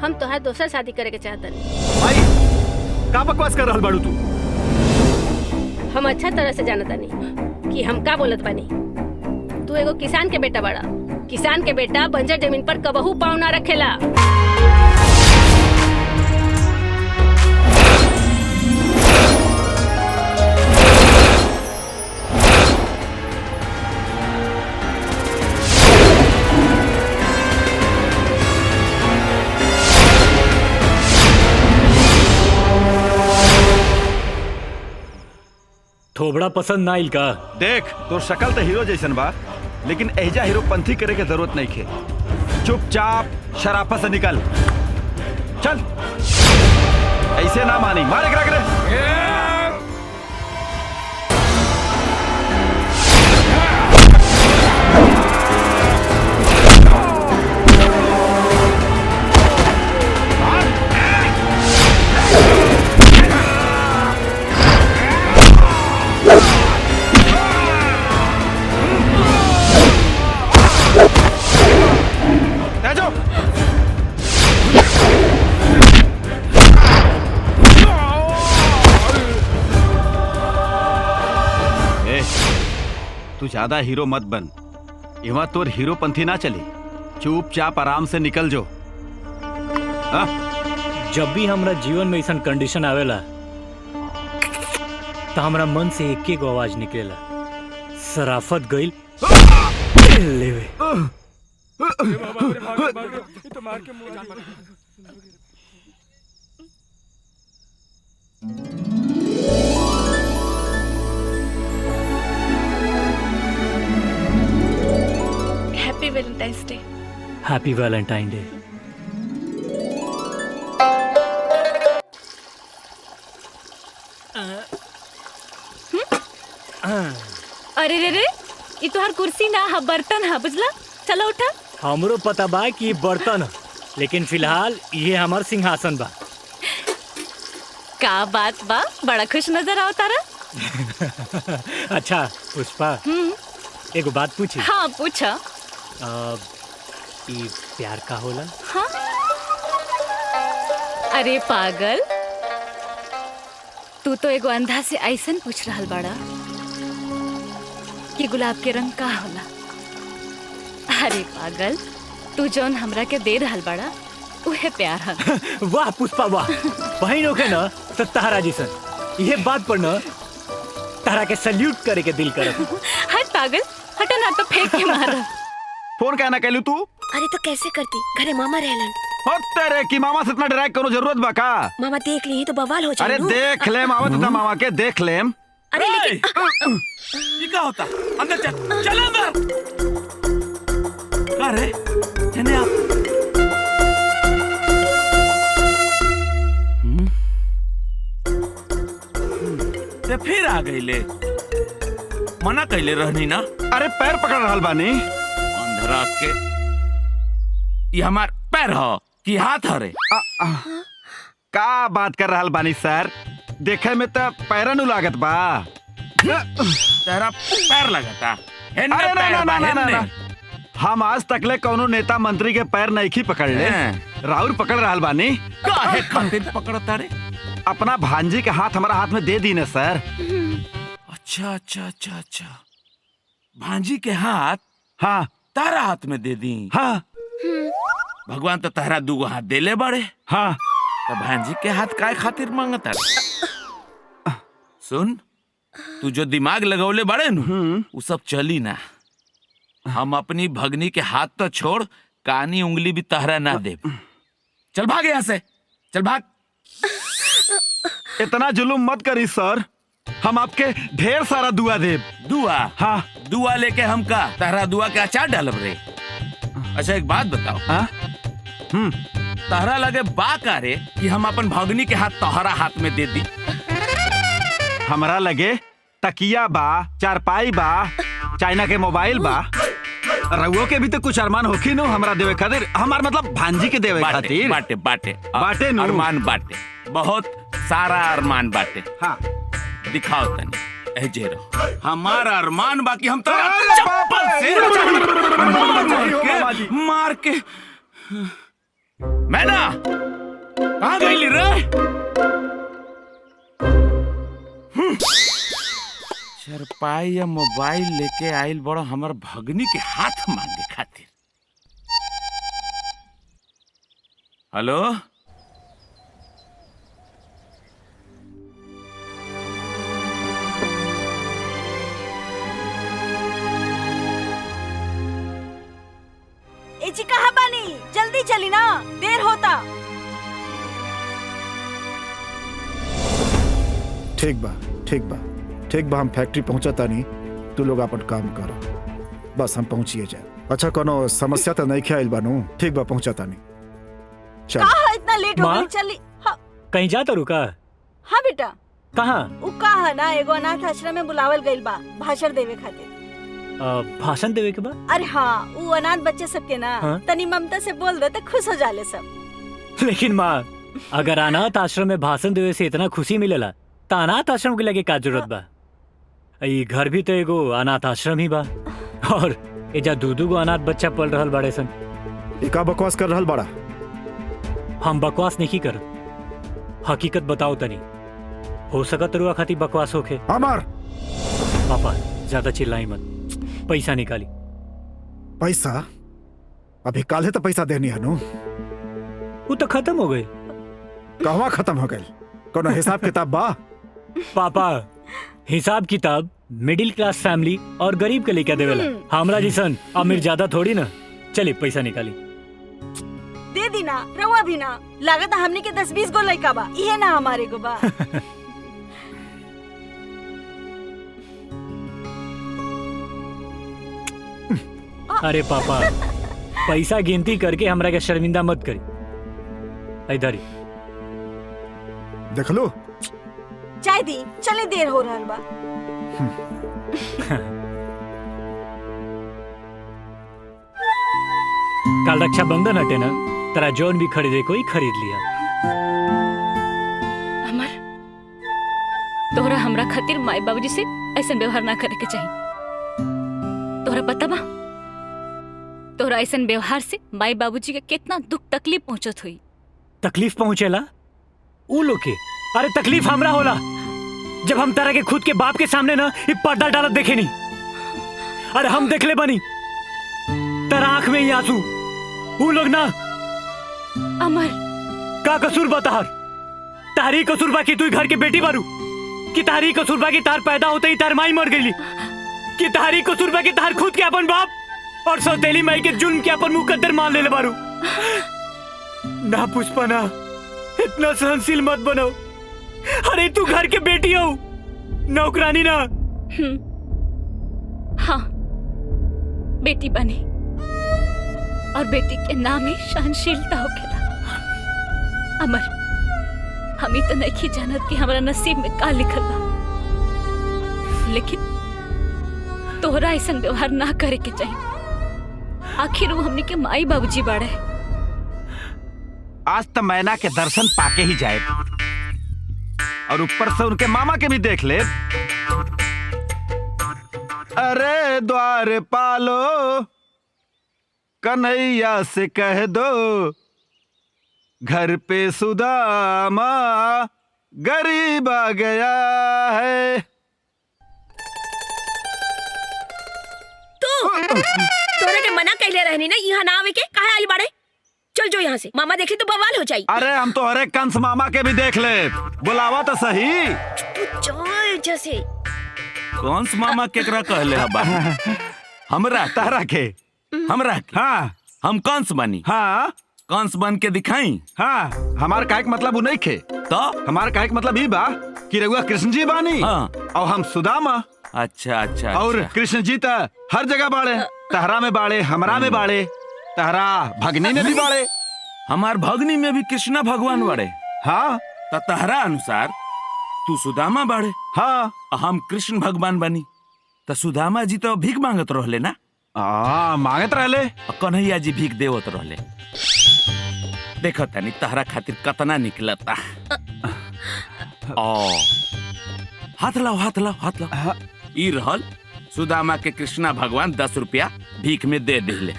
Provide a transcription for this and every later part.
हम तोहार दोसर शादी करे के चाहतनी। भाई का बकवास कर रहल बाड़ू तू? हम अच्छा तरह से जानतानी कि हम का बोलत बानी। तू एगो किसान के बेटा बड़ा। किसान के बेटा बंजर जमीन पर कबहू पाँव ना रखेला। थोबड़ा पसंद ना आइल का? देख तोर शक्ल तो हीरो जैसन बा, लेकिन एजा हीरो पंथी करे के जरूरत नहीं खे। चुपचाप शराफत से निकल चल। ऐसे ना मानी, मार एकरा करे। तू ज्यादा हीरो मत बन, इवा तोर हीरो पंथी ना चली। चुपचाप आराम से निकल जो। जब भी हमरा जीवन में ऐसा कंडीशन आवेला तो हमरा मन से एक एक आवाज निकलेला, शराफत गइल लेवे। Happy Valentine's day. Happy Valentine day. अरे रे रे, ये तो हर कुर्सी ना हा, बर्तन हा, बुझला? चलो उठा। हमरो पता बा कि बर्तन ह, लेकिन फिलहाल ये हमार सिंहासन बा। का बात बा, बड़ा खुश नजर आओ तारा। अच्छा पुष्पा, एगो बात पूछी? हाँ पूछा। ई प्यार का होला? हाँ? अरे पागल, तू तो एगो अंधा से ऐसन पूछ रहल बाड़ा कि गुलाब के रंग का होला। अरे पागल, तू जौन हमरा के दे रहल बाड़ा उहे प्यार है। वाह पुष्पा वाह, बहन होके न तो तारा जैसन ये बात पर न तारा के सल्यूट करे के दिल करत। हट पागल, हटा ना तो फेंक के मारा। फोन कहना कहलू तू? अरे तो कैसे करती, घरे मामा रहलन। और तेरे की मामा से इतना डराए करो जरूरत बा का? मामा देख ली तो बवाल हो जाए। अरे देख ले मामा के देख ले। अरे लेकिन ये क्या होता? अंदर चल, चल अंदर। क्या रे? जने आप ते फिर आ गई ले। मना कैले रहनी ना? अरे पैर पकड़ रहल बानी। अंधरा के ये हमार पैर हो कि हाथ हरे? का बात कर रहल बानी सर? देखे में तो पैरन लागत बा। तेरा पैर लगता। अरे ना, हम आज तकले कौनो नेता मंत्री के पैर नहीं पकड़ ले। राहुल पकड़ रहल बानी। काहे खातिर पकड़ता रे? अपना भांजी के हाथ हमारा हाथ में दे दी ना सर। अच्छा अच्छा अच्छा अच्छा, भांजी के हाथ हाँ तारा हाथ में दे दी। हाँ भगवान तो तारा दूगो हाथ दे ले बड़े। हाँ तो भांजी के हाथ काय खातिर मांगता रे? सुन, तू जो दिमाग लगौले बड़े न वो सब चली ना। हम अपनी भगनी के हाथ तो छोड़, कानी उंगली भी तहरा ना दे। चल भाग यहाँ से, चल भाग। इतना जुलुम मत करी सर, हम आपके ढेर सारा दुआ देब। दुआ? हाँ दुआ लेके हम का तहरा दुआ के अचार डालब रे? अच्छा एक बात बताओ, हाँ तहरा लगे बा का रे कि हम अपन भगनी के हाथ तहरा हाथ में दे दी? हमरा लगे तकिया बा, चारपाई बा, चाइना के मोबाइल बा। रउओ के भी तो कुछ अरमान होखी नो हमरा देवे खातिर। हमार मतलब भांजी के देवे खातिर। बाटे बाटे बाटे नु। अरमान बाटे, बहुत सारा अरमान बाटे। हाँ दिखाओ तनी ए जेरो। हमारा अरमान बाकी हम तो चप्पल से मार के मैना कहाँ गई रे? चरपाई या मोबाइल लेके आइल बड़ा हमर भगनी के हाथ मांगे खातिर। हेलो, ए जी कहाँ बानी? जल्दी चली ना, देर होता। ठीक बा ठीक बा ठीक बा, हम फैक्ट्री पहुंचता नहीं, तू लोग अपन काम करो, बस हम पहुंचिए जाए। अच्छा कोनो समस्या तो नहीं ख्याल बानू? ठीक बा पहुंचता नहीं। चल कहाँ इतना लेट हो माँ? गई? चली। हाँ कहीं जाता रुका? हाँ बेटा, कहाँ? उ कहा ना एगो अनाथ आश्रम में बुलावल गइल बा भाषण देवे खातिर। भाषण देवे के बाद? अरे हाँ, उ अनाथ बच्चे सबके ना हाँ? तनी ममता से बोल दे तो खुश हो जाले सब। लेकिन माँ, अगर अनाथ आश्रम में भाषण देवे से इतना खुशी मिलेला तो अनाथ आश्रम के लगे का जरूरत बा? ये घर भी तो एगो अनाथ आश्रम ही बा, और एजा दू गो अनाथ बच्चा पल रहल बाड़े सन। एका बकवास कर रहल बड़ा? हम बकवास नहीं कर, हकीकत बताओ तनी। हो सकत रुआ खातिर बकवास होखे। अमर, पापा ज्यादा चिल्लाई मत, पैसा निकाली। पैसा? अभी काले तो पैसा देनी है नु। वो तो खत्म हो गई। कहवा खत्म हो गई? कोनो हिसाब किताब बा? पापा हिसाब किताब मिडिल क्लास फैमिली और गरीब के लेके देवेला, हमरा जिसन अमीर ज्यादा थोड़ी ना। चलिए पैसा निकाली। दे दी ना, रवा भी ना। लागत हमने के 10-20 गो लड़का बा, इहे ना हमारे गो बा। अरे पापा, पैसा गिनती करके हमरा के शर्मिंदा मत करी। इधर ही देख लो। चाय दी, चले देर हो रहल बा। कल रक्षाबंधन हटे ना, तेरा जौन भी खरीदे कोई खरीद लिया। अमर, तोहरा हमरा खातिर माई बाबूजी से ऐसा व्यवहार ना करे के चाहिए। तोहरा पता बा तोहरा ऐसा व्यवहार से माई बाबूजी के कितना दुख तकलीफ पहुंचत हुई। तकलीफ पहुंचेला ऊ लोग के? अरे तकलीफ हमरा होला जब हम तारा के खुद के बाप के सामने ना ये पर्दा डालत देखे नहीं। अरे हम देख ले बनी तारा आंख में ही आंसू, ऊ लोग ना। अमर, का कसूर बा तार? तारी कसूर बा कि तू घर के बेटी बारू? कि तारी कसूर बा कि तार पैदा होते ही तार माई मर गई? कि तारी कसूर बा कि तार खुद के अपन बाप और सौतेली माई के जुल्म के अपन मुकद्दर मान ले बारू? ना पुष्पा ना, इतना सहनशील मत बनो। अरे तू घर के बेटी हो, नौकरानी ना। हाँ, बेटी बनी, और बेटी के नाम ही सहनशीलता होखेला। अमर, हम ही तो नहीं जानत कि हमारा नसीब में का लिखल बा, लेकिन तोहरा ऐसा व्यवहार ना करे के चाहिए। आखिर वो हमनी के माई बाबूजी बाड़े। आज तो मैना के दर्शन पाके ही जाए, और ऊपर से उनके मामा के भी देख ले। अरे द्वार पालो कन्हैया से कह दो, घर पे सुदामा गरीब आ गया है। तोरे के मना कहले रहनी ना यहाँ ना आवे के, काहे आइल बाड़े? चल जो यहाँ से, मामा देखे तो बवाल हो जाई। अरे हम तो हरे कंस मामा के भी देख ले, बुलावा तो सही। तू चल जैसे। कौन सा मामा केकरा कहले हबा? हमरा तारा के? हमरा के? हाँ हम कंस बनी? हाँ कंस बन के दिखाई? हाँ, हमार काहे के मतलब उ नहीं खे। तो हमार काहे के मतलब ई बा कि रघुआ कृष्ण जी बानी, हाँ। और हम सुदामा। अच्छा अच्छा, और अच्छा। कृष्ण जी तो हर जगह बाड़े, तहरा में बाड़े, हमरा में बाड़े, तहरा भगनी में भी बाड़े। हमार भगनी में भी कृष्णा भगवान बाड़े। हाँ त तहरा अनुसार तू सुदामा बाड़े, हाँ, हम कृष्ण भगवान बनी। त सुदामा जी तो भीख मांगत रहले ना? मांगत रहले। कन्हैया जी भीख देवत रहले। देखो तनी तहरा खातिर कतना निकलता। ओ हाथ लाओ हाथ लाओ हाथ लाओ। ई रहल सुदामा के कृष्णा भगवान 10 रुपया भीख में दे दिले।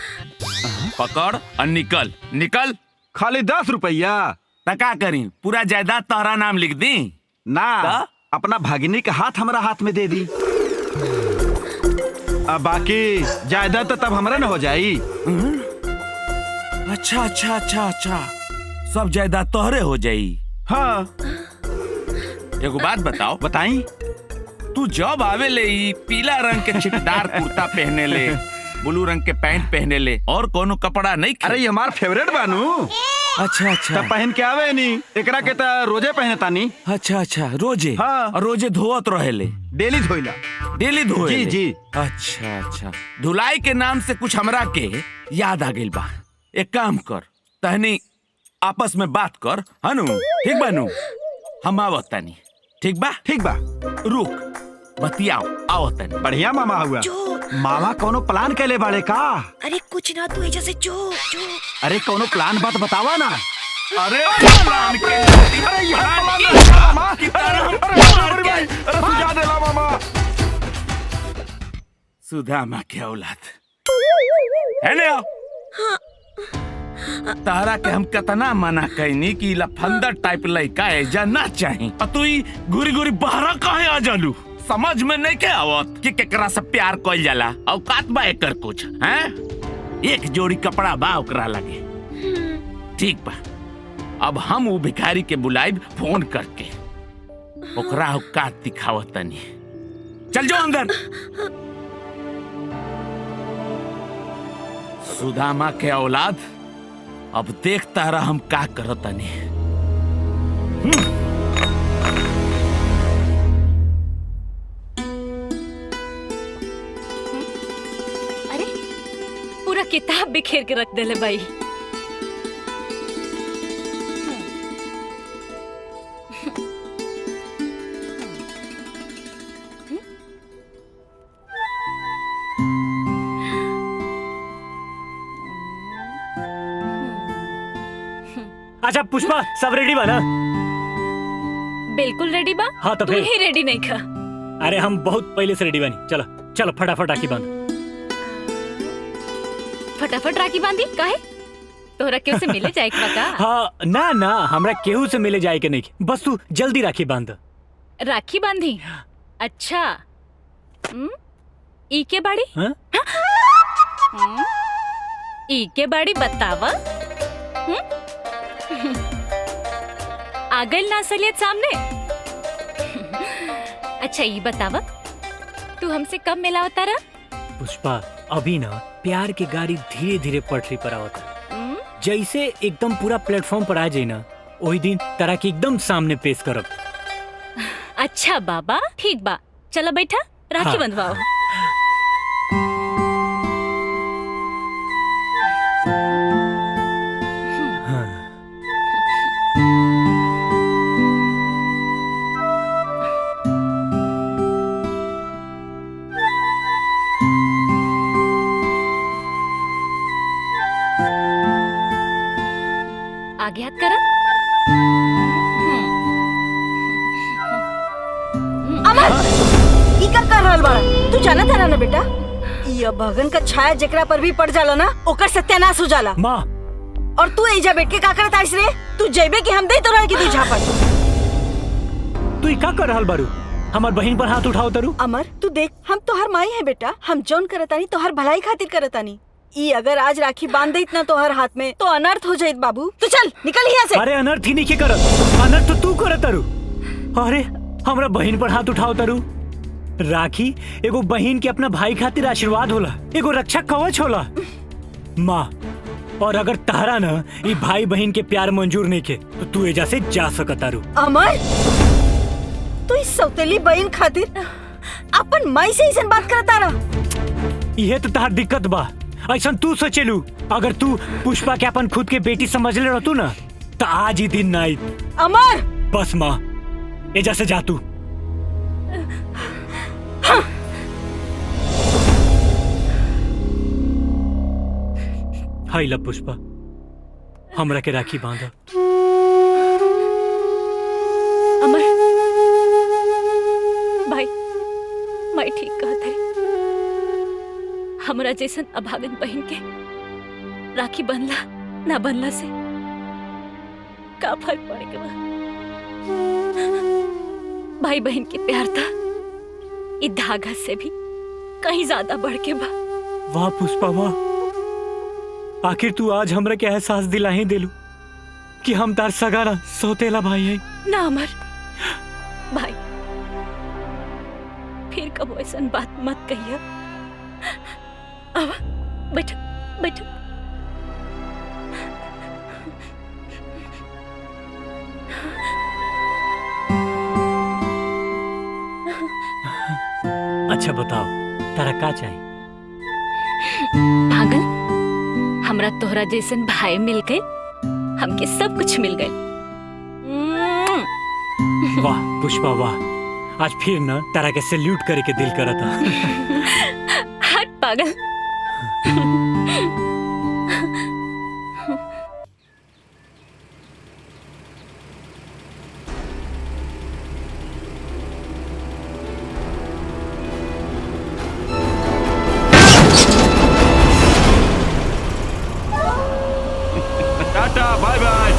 पकड़ और निकल निकल। खाली 10 रुपया? त का करी, पूरा जायदाद तोहरा नाम लिख दी? ना, ता? अपना भगिनी का हाथ हमरा हाथ में दे दी। अब बाकी जायदाद तो तब हमरा न हो जाई। अच्छा अच्छा अच्छा अच्छा, सब जायदाद तोहरे हो जाई। हाँ। एगो बात बताओ, बताई। तू जब आवे ले ई पीला रंग के छिटदार कुर्ता पहने ले, ब्लू रंग के पैंट पहने ले, और कोनो कपड़ा नहीं खे? अरे ये हमार फेवरेट बानू। अच्छा अच्छा, तब पहन के आवे नहीं, एकरा के त रोजे पहने तानी। अच्छा अच्छा, रोजे? हाँ। और रोजे धोवत रहे ले? डेली धोइला। डेली धोए जी ले? जी। अच्छा अच्छा, धुलाई के नाम से कुछ हमरा के याद आ गइल बा। एक काम कर, तहनी आपस में बात कर, हनु? ठीक बा नु? हम आवत तानी। ठीक बा? ठीक बा। रुक, बतियाओ, आवत तानी। बढ़िया मामा हुआ। मामा कोनो प्लान कैले बाड़े का? अरे कुछ ना, तू एजा से जो जो। अरे कोनो प्लान बात बतावा ना। अरे प्लान के, अरे यहाँ प्लान नहीं है, मामा। अरे सुझा देला मामा। सुदामा के औलाद है ने? तारा के हम कितना मना कैनी कि लफंदर टाइप लड़का एजा ना चाही, और तू ही घुरी घुरी बहरा काहे आ जालू? समझ में नहीं के आवत कि केकरा से प्यार कइल जाला? औकात बा एकर कुछ, हैं? एक जोड़ी कपड़ा बा ओकरा लगे। ठीक बा, अब हम वो भिखारी के बुलाइब फोन करके, ओकरा औकात दिखावत तनी। चल जाओ अंदर। सुदामा के औलाद, अब देखता रहा हम का करतनी। अरे पूरा किताब बिखेर के रख देले भाई। अच्छा पुष्पा, सब रेडी बा ना? बिल्कुल रेडी बा। हाँ, तो तू फिर? ही रेडी नहीं खा? अरे हम बहुत पहले से रेडी बानी। चलो चलो फटाफट राखी बांध। फटाफट राखी बांधी काहे? तोहरा केहू से मिले जाए का? हाँ ना ना, हमरा केहू से मिले जाए के नहीं, बस तू जल्दी राखी बांध। राखी बांधी? अच्छा। ई के बाड़ी? हाँ? ई के बाड़ी बतावा। आ गइल ना असलियत सामने? अच्छा ये बतावा, तू हमसे कब मिला होता रहा? पुष्पा, अभी ना प्यार की गाड़ी धीरे धीरे पटरी पर आवता। जैसे एकदम पूरा प्लेटफॉर्म पर आ जाए ना, वही दिन तरह के एकदम सामने पेश करब। अच्छा बाबा, ठीक बा, चला बैठा, राखी हाँ। बंधवाओ। आगे हाथ करा। अमर, ई का कर रहल बाड़ा? तू जाना था ना बेटा, ये भगन का छाया जेकरा पर भी पड़ जाला ना, ओकर सत्यानाश हो जाला। माँ, और तू एजा बैठ के का करत आइस रे? तू जेबे कि हम दे तो रह के तू झापड़। तू का कर रहल बारू? हमार बहन पर हाथ उठाओ तरू। अमर तू देख, हम तोहर माई है बेटा, हम जौन करतानी तोहर भलाई खातिर करतानी। ई अगर आज राखी बांध देत ना तोहर हाथ में तो अनर्थ हो जाइत बाबू। तू चल निकल यहाँ से। अरे अनर्थ ही नहीं के करत, अनर्थ तो तू करत तरू। अरे हमरा बहन पर हाथ उठाओ तरू। राखी एगो बहन के अपना भाई खातिर आशीर्वाद होला, एगो रक्षा कवच होला। माँ, और अगर तारा ना ये भाई बहन के प्यार मंजूर नहीं के तो तू एजा से जा सकतारू। अमर, तू इस सौतेली बहन खातिर अपन माई से ऐसन बात करता रहा? ये तो तार दिक्कत बा, ऐसा तू सोचेलू। अगर तू पुष्पा के अपन खुद के बेटी समझ ले रहतू ना, तो आज ही दिन ना आई। अमर, बस माँ, एजा से जा तू। हाँ। हाय ला पुष्पा, हमरा के राखी बांधा। अमर भाई, मैं ठीक कहत है। हमरा जैसन अभागन बहन के राखी बनला ना बनला से का फर्क पड़े के बा। भाई बहन के प्यार था इस धागा से भी कहीं ज्यादा बढ़ के बा। वाह पुष्पा वाह, आखिर तू आज हमरा के एहसास दिलाही दिलू कि हम तार सगारा सौतेला भाई है। ना अमर भाई, फिर कब ऐसा बात मत कहिए। अब बैठ बैठ। अच्छा बताओ तारा का चाहिए? पागल, हमरा तोहरा जैसन भाई मिल गए, हमके सब कुछ मिल गए। वाह पुष्पा वाह, आज फिर ना तारा के सैल्यूट करे के दिल करा था। हट पागल। Tata bye by.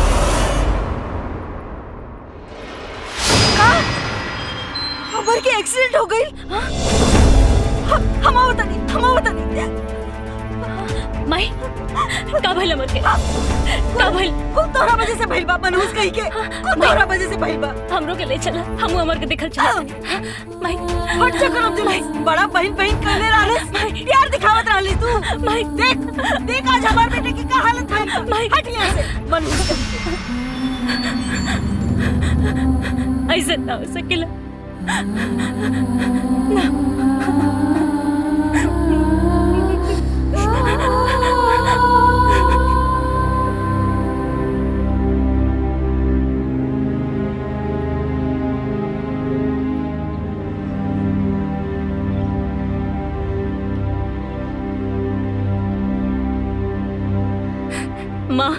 अमर के एक्सीडेंट हो गई। हम आवता नहीं। माई का भइल अमर के? का भइल? कुल तोहरा वजह से भइल बा मनोज कही के। कुल तोहरा वजह से भइल बा। हमरो के ले चला, हम अमर के देखल चला। माई हट जा करम दिलाई। बड़ा बहन कहले रहलस। प्यार दिखावत रहली तू। माई देख आज हमार बेटे की का हालत भइल। माई हट यहाँ से मनोज। ऐसा ना हो सकेला। माँ,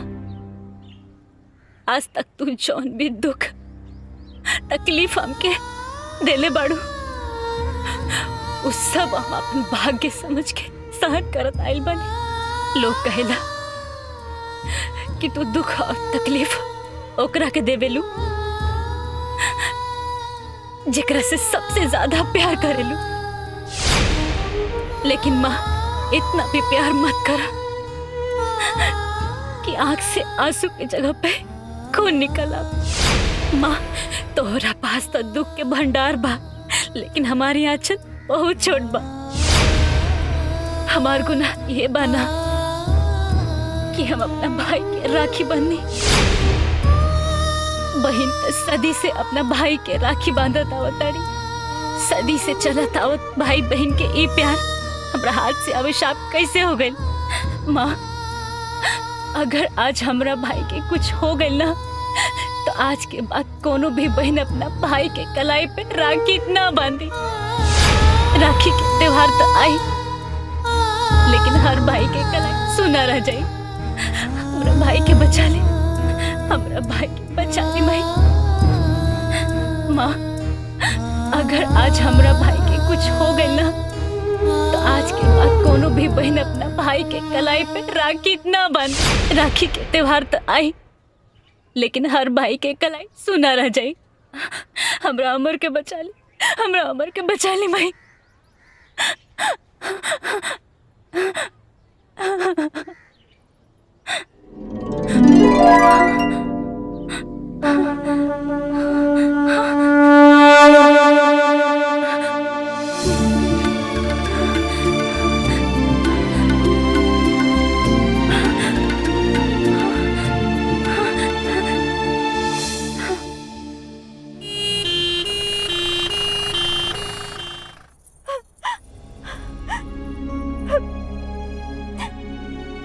आज तक तू जौन भी दुख तकलीफ हमके देले बाड़ू, उस सब हम अपन भाग्य समझ के सहन करत आइल बानी। लोग कहेला कि तू दुख और तकलीफ ओकरा के देवेलू जेकरा से सबसे ज्यादा प्यार करेलू। लेकिन माँ, इतना भी प्यार मत करा कि आंख से आंसू की जगह पे खून निकला। माँ, तोहरा पास तो दुख के भंडार बा, लेकिन हमारी आंचल बहुत छोट बा। हमार गुनाह ये बाना कि हम अपना भाई के राखी बंधनी। बहन तो सदी से अपना भाई के राखी बांधत आवताड़ी। सदी से चलत आवत भाई बहन के ये प्यार हमरा हाथ से अभिशाप कैसे हो गई? माँ, अगर आज हमरा भाई के कुछ हो गई ना, तो आज के बाद कोनो भी बहन अपना भाई के कलाई पे राखी ना बांधी। राखी के त्योहार तो आई, लेकिन हर भाई के कलाई सुना रह जाए। हमरा भाई के बचा ले, हमरा भाई के बचा ले भाई। माँ, अगर आज हमरा भाई के कुछ हो गई ना, तो आज के बाद कोनो भी बहन अपना भाई के कलाई पे राखी ना बांधे। राखी के त्योहार तो आई, लेकिन हर भाई के कलाई सुना रह जाए। हमरा अमर के बचा ली, हमरा अमर के बचा ली भाई।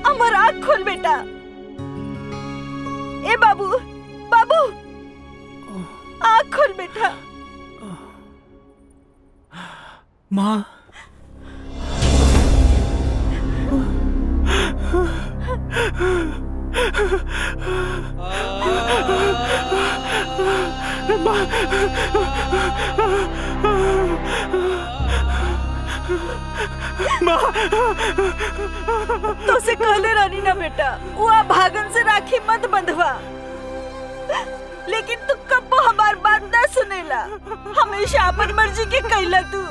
अमर, आँख खोल बेटा। ए बाबू, बाबू, आँख खोल बेटा। माँ, तो से कहले रानी ना बेटा, वो भागन से राखी मत बंधवा। हमेशा अपन मर्जी के कैला तू।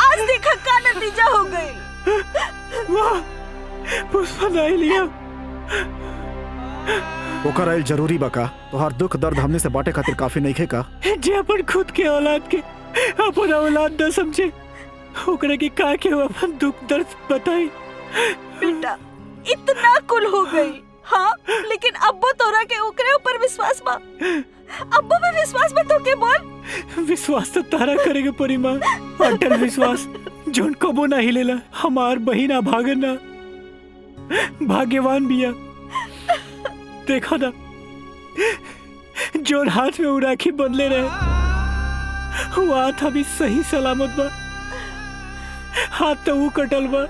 आज देखा का नतीजा हो गई। पुष्पा नहीं लिया। ओकर आइल जरूरी बका। तोहार दुख दर्द हमने से बाटे खातिर काफी नहीं खे का। जे अपन खुद के औलाद के अपन औलाद न समझे ओकरा के का के अपन दुख दर्द बताई। बेटा इतना कुल हो गई। हाँ लेकिन अब्बो तोरा के ओकरे ऊपर विश्वास बा। अब्बो पे विश्वास बा तो के बोल। विश्वास तो तारा करेगे परी माँ। अटल विश्वास जोन कबो ना हिलेला। हमार बहिना भागना भाग्यवान बिया। देखो ना जोन हाथ में उराखी बदले रहे वो हाथ अभी सही सलामत बा। हाथ तो वो कटल बा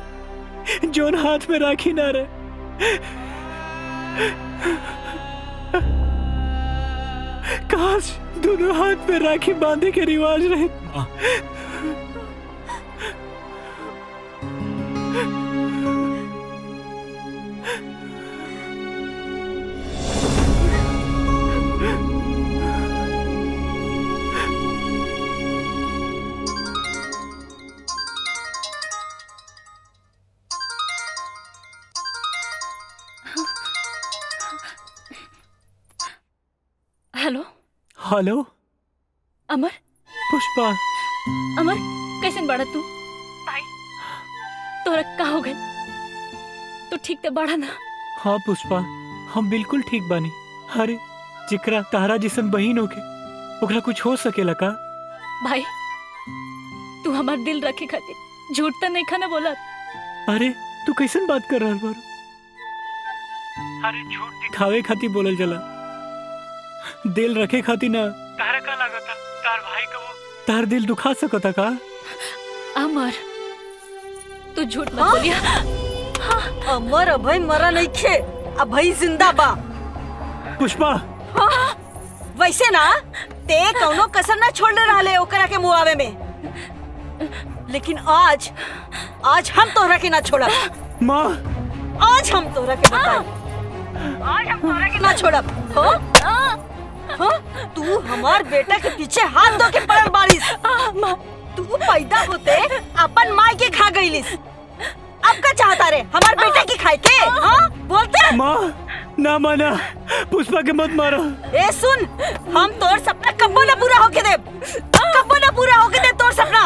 जोन हाथ में राखी ना रहे। काश दोनों हाथ में राखी बांधे के रिवाज रहे। हेलो हेलो अमर। पुष्पा अमर कैसे बड़ा तू? तोरा का हो गए? तू ठीक तो बड़ा ना? हाँ पुष्पा हम बिल्कुल ठीक बानी। अरे जिकरा तारा जिसन बहिन होके ओकरा कुछ हो सकेला का? भाई तू हमार दिल रखे खातिर झूठ तो नहीं खाना बोला। अरे तू कैसन बात कर रहा बारू? अरे झूठ दिखावे खातिर बोलल जला। दिल रखे खातिर ना। तारा का लागता तार भाई का वो तार दिल दुखा सकता का? अमर तू झूठ मत बोलिया। अमर अभय मरा नहीं खे। अभय जिंदा बा। पुष्पा वैसे ना ते कौनो कसर ना छोड़ने रहले ओकरा के मुआवे में। लेकिन आज हम तोहरा के ना छोड़ब। माँ आज हम तोहरा के बताई। आज हम तोहरा के ना छोड़ब। हो? तू हमार बेटा के पीछे हाथ धो के पड़ल बारिश। तू पैदा होते अपन माई के खा गईलिस। अब का चाहता रे हमार बेटा की खाए के? हाँ बोलते माँ ना माना। पुष्पा के मत मारो। ए सुन हम तोर सपना कब्बो ना पूरा होके दे। कब्बो ना पूरा होके दे तोर सपना।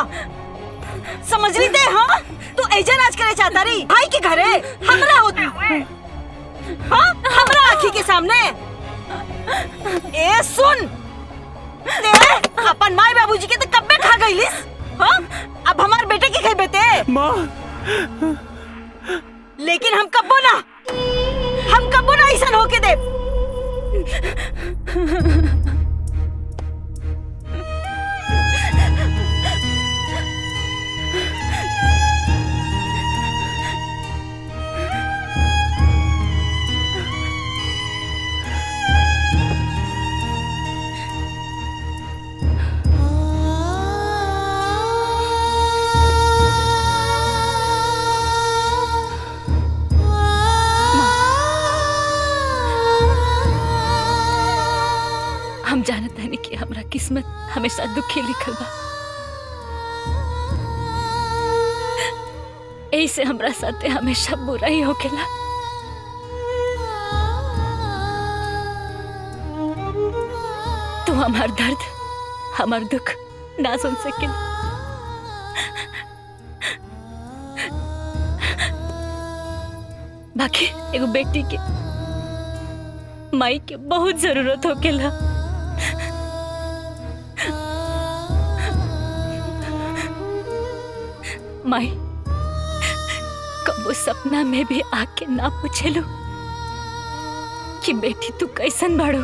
समझ ली ते? हाँ तू ऐजा नाच करे चाहता रही भाई के घरे हमरा होती। हाँ हमरा आँखी के सामने। ए सुन ते अपन माई बाबूजी के तो कब्बे खा गईलिस। हाँ अब हमार बेटे की खाई बेटे। माँ लेकिन हम कब्बो ना ऐसा होके दे। हम जानत हनी कि हमरा किस्मत हमेशा दुखी लिखल बा। ऐसे हमरा साथे हमेशा बुरा ही होकेला। तू हमार दर्द हमार दुख ना सुन सके। बाकी एगो बेटी के माई के बहुत जरूरत होकेला। माई कबो सपना में भी आके ना पूछेलो कि बेटी तू कैसन बाड़ो।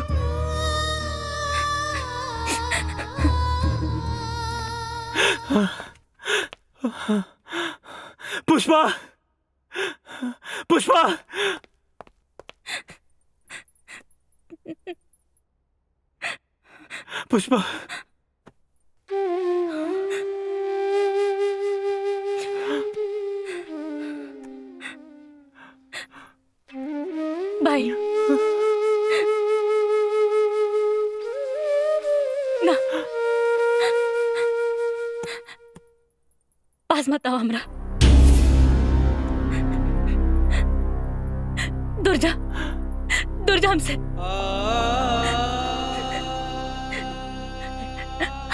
पुष्पा पुष्पा पुष्पा भाई ना आवाज मत आओ हमरा। दूर जा हमसे।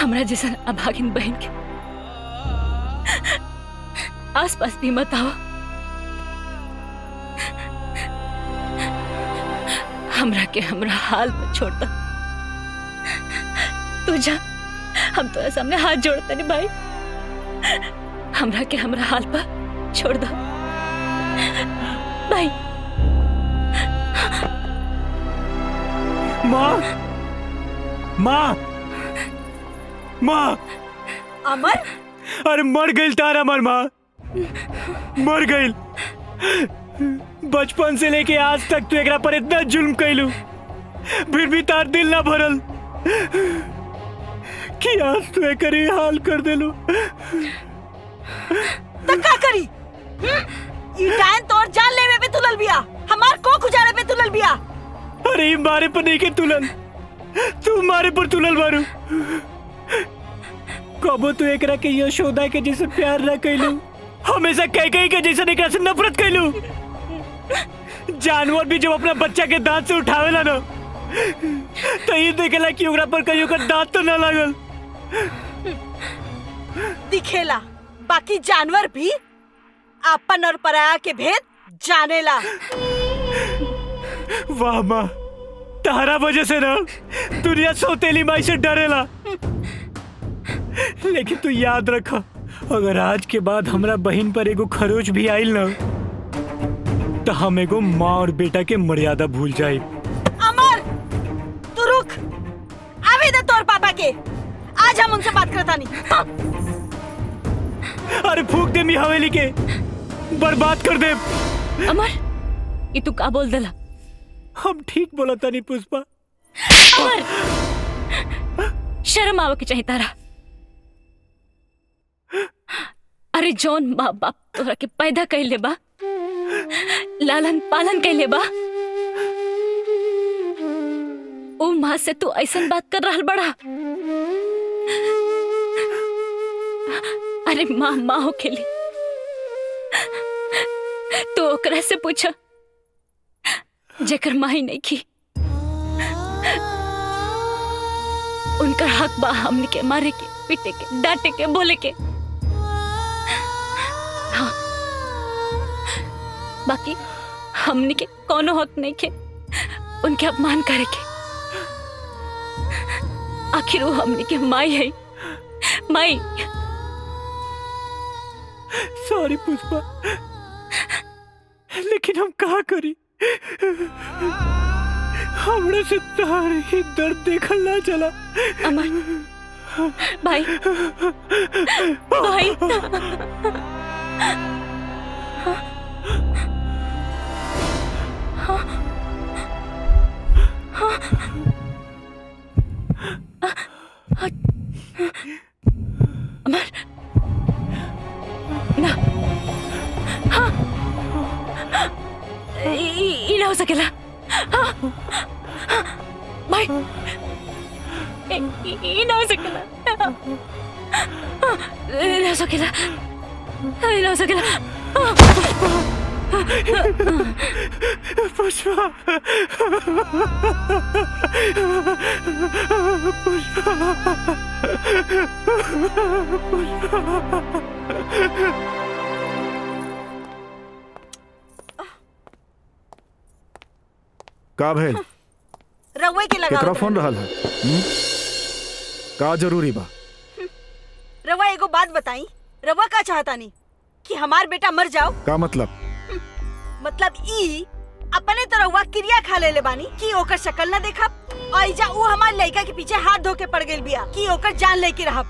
हमरा जैसा अभागिन बहन के आसपास भी मत आओ। हमरा के हमरा हाल पर छोड़ दो। तू जा, हम तो सामने हाथ जोड़ते नहीं भाई। हमरा के हमरा हाल पर छोड़ दो भाई। माँ अमर, अरे मर गई तारा मर माँ, मर गई। बचपन से लेके आज तक तू एकरा पर इतना जुल्म कैलू, फिर भी तार दिल ना भरल कि आज तू एकर ही हाल कर देलू। तो का करी? ई डायन तोर जान लेवे पे तुलल बिया, हमार को गुजारे पे तुलल बिया। अरे मारे पर नहीं के तुलल, तू मारे पर तुलल बारू। कबो तू एकरा के यशोदा के जैसे प्यार ना कैलू, हमेशा कई के जैसे एकरा से नफरत कैलू। जानवर भी जब अपना बच्चा के दांत से उठावेला ना, तो ये देखेला कि ओकरा पर कहीं ओकर दांत तो ना लागल। दिखेला, बाकी जानवर भी आपन और पराया के भेद जानेला। वाह माँ, तारा वजह से ना दुनिया सौतेली माई से डरेला। लेकिन तू याद रखा, अगर आज के बाद हमरा बहन पर एगो खरोच भी आइल ना, तो हम एगो माँ और बेटा के मर्यादा भूल जाए। अमर, तू रुक, आवे दे तोर पापा के, आज हम उनसे बात करता नहीं। अरे फूक दे मी हवेली के, बर्बाद कर दे। अमर, ये तू का बोल देला? हम ठीक बोला था नहीं पुष्पा। अमर, शर्म आवे के चाहिए तारा। अरे जौन माँ बाप तोरा के पैदा कैले बा, लालन पालन कैले बा, ओ माँ से तू ऐसन बात कर रहल बड़ा। अरे माँ हो खेली, तू ओकरा से पूछा जेकर माँ ही नहीं की। उनका हक बा हमने के मारे के, पीटे के, डांटे के, बोले के। हाँ, बाकी हमने के कोनो हक नहीं के उनके अपमान करे के। आखिर वो हमने के माई है, माई। सॉरी पुष्पा, लेकिन हम कहा करी, हमरा से तार ही दर्द देखल ना चला। अमर भाई, भाई अमर ना, हाँ, ये ना हो सकेला। हाँ, भाई, ये ना हो सकेला, ना हो सकेला, ना हो सकेला। पुष्पा, का भेल? रउए के लगा केकरा फोन रहल है? का जरूरी बा? रवा एगो बात बताई, रवा का चाहता नहीं कि हमार बेटा मर जाओ? का मतलब? मतलब ई अपने तो रउआ क्रिया खा ले बानी कि ओकर शक्ल न देखब, और जा ऊ हमार लड़का के पीछे हाथ धो के पड़ गेल बिया कि ओकर जान लेके रहब।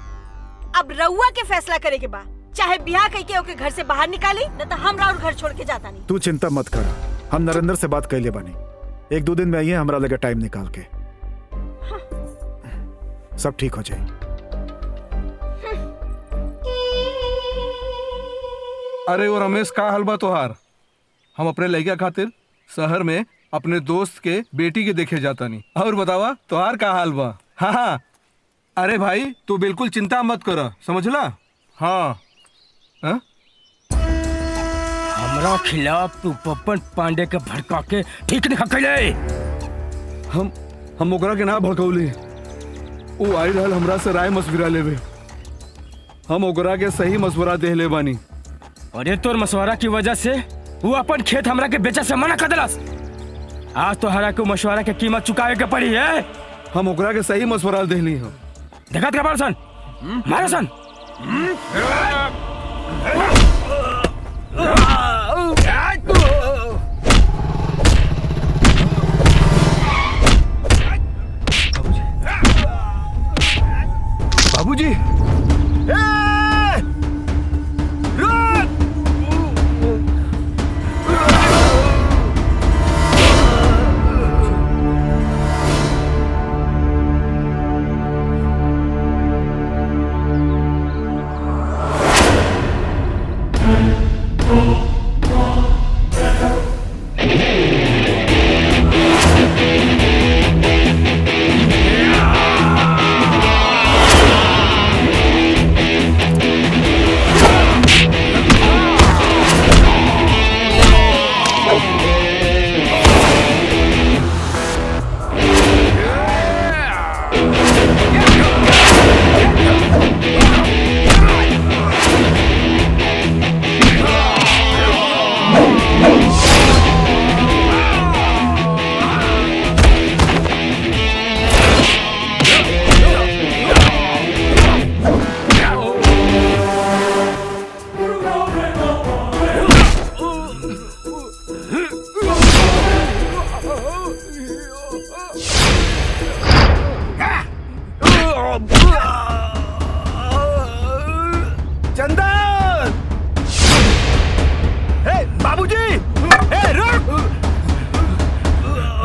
अब रउआ के फैसला करे के बा, चाहे बियाह कई के ओके घर से बाहर निकाली, न तो हम और घर छोड़ के जाता नहीं। तू चिंता मत कर, हम नरेंद्र से बात कैले बानी, 1-2 दिन में आइए, हमरा लगे टाइम निकाल के। सब ठीक हो जाए। अरे वो रमेश, का हाल बा तोहार? हम अपने लड़का खातिर शहर में अपने दोस्त के बेटी के देखे जाता नहीं। और बतावा तोहार का हाल बा? हाँ, अरे भाई तू बिल्कुल चिंता मत कर, समझला? हाँ, हाँ? हमरा खिलाफ तू पप्पन पांडे के भड़का के ठीक नहीं कैले। हम ओकरा के ना भड़कौली। वो आई रहल हमरा से राय मशविरा लेवे। हम ओकरा के सही मशवरा देले बानी। अरे तोर मशवरा की वजह से वो अपन खेत हमरा के बेचा से मना कर दिलस। आज तो हरा के मशवरा के कीमत चुकावे के पड़ी है। हम ओकरा के सही मशवरा देली हो। देखत का सन मारे सन। बाबूजी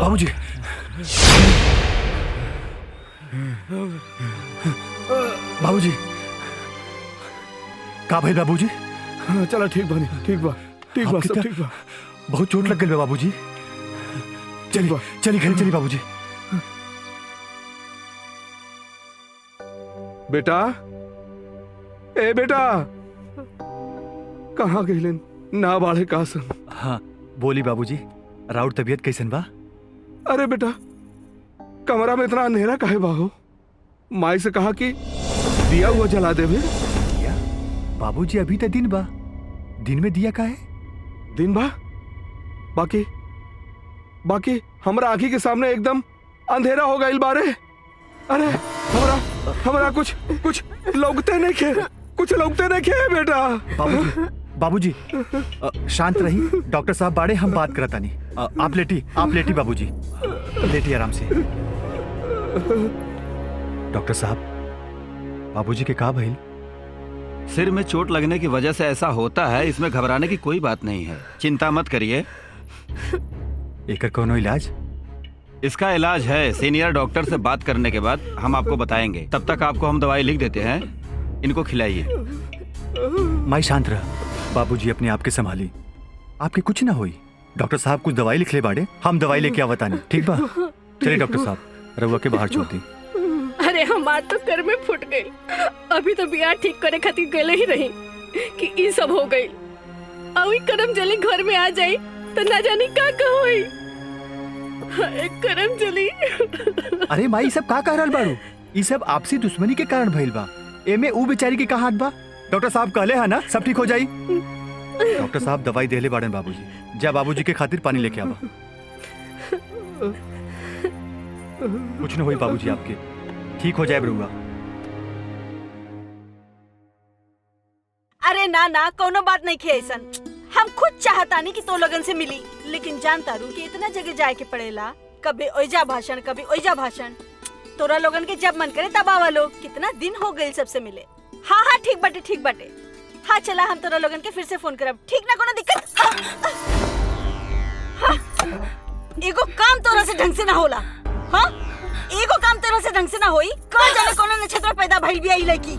बाबूजी बाबूजी का भाई बाबूजी? चला ठीक बा सब ठीक बा। बहुत चोट लग गई बा बाबूजी। चलिए चलिए घर चलिए बाबूजी। बेटा ए बेटा कहाँ गइलन? ना बाढ़े का सन। हाँ बोली बाबूजी, राउर तबीयत कैसन बा? अरे बेटा कमरा में इतना अंधेरा काहे बा हो? माई से कहा कि दिया हुआ जला देवे। बाबूजी अभी तो दिन बा, दिन में दिया काहे? दिन बा बाकी हमरा आंखी के सामने एकदम अंधेरा हो गइल बारे। अरे हमरा कुछ लौकते नहीं खे बेटा। बाबूजी शांत रही, डॉक्टर साहब बाड़े, हम बात करता नहीं। आप लेटी बाबूजी, लेटी आराम से। डॉक्टर साहब बाबूजी के का भइल? सिर में चोट लगने की वजह से ऐसा होता है, इसमें घबराने की कोई बात नहीं है, चिंता मत करिए। एकर कोनो इलाज? इसका इलाज है, सीनियर डॉक्टर से बात करने के बाद हम आपको बताएंगे। तब तक आपको हम दवाई लिख देते हैं, इनको खिलाइए। माई शांत रह, बाबूजी अपने आप के संभाली, आपके कुछ ना हुई। डॉक्टर साहब कुछ दवाई लिख ले बाड़े, हम दवाई लेके आवता नहीं, ठीक बा? चलिए डॉक्टर साहब, रउआ के बाहर छोड़ दी। अरे हमार तो कर में फुट गई। अभी तो बियाह ठीक करे खातिर गले ही रही कि ई सब हो गई। अभी करम जली घर में आ जाई तो ना जानी का होई। करम जली। अरे माई सब का कह रहल बाड़ू? ई सब आपसी दुश्मनी के कारण भइल बा, एमे ऊ बेचारी के का हाथ बा? डॉक्टर साहब कहले है ना सब ठीक हो जाई। डॉक्टर साहब दवाई देले बाड़न बाबूजी, जा बाबूजी के खातिर पानी लेके आवा। कुछ न होई बाबूजी, आपके ठीक हो जाए बरुआ। अरे ना कोनो बात नहीं खे ऐसन। हम खुद चाहता नहीं कि तो लगन से मिली, लेकिन जानता रू कि इतना जगह जाए के पड़ेला, कभी ओइजा भाषण कभी ओइजा भाषण। तोरा लोगन के जब मन करे तब आवा लो। कितना दिन हो गए सबसे मिले। हाँ ठीक बाटे। हाँ चला, हम तोरा लोगन के फिर से फोन करब, ठीक ना? कोनो दिक्कत? हाँ। एगो काम तोरा से ढंग से ना होला। हाँ एगो काम तोरा से ढंग से ना होई। कौन जाने कोनो नक्षत्र पैदा भइल बिया ई लड़की।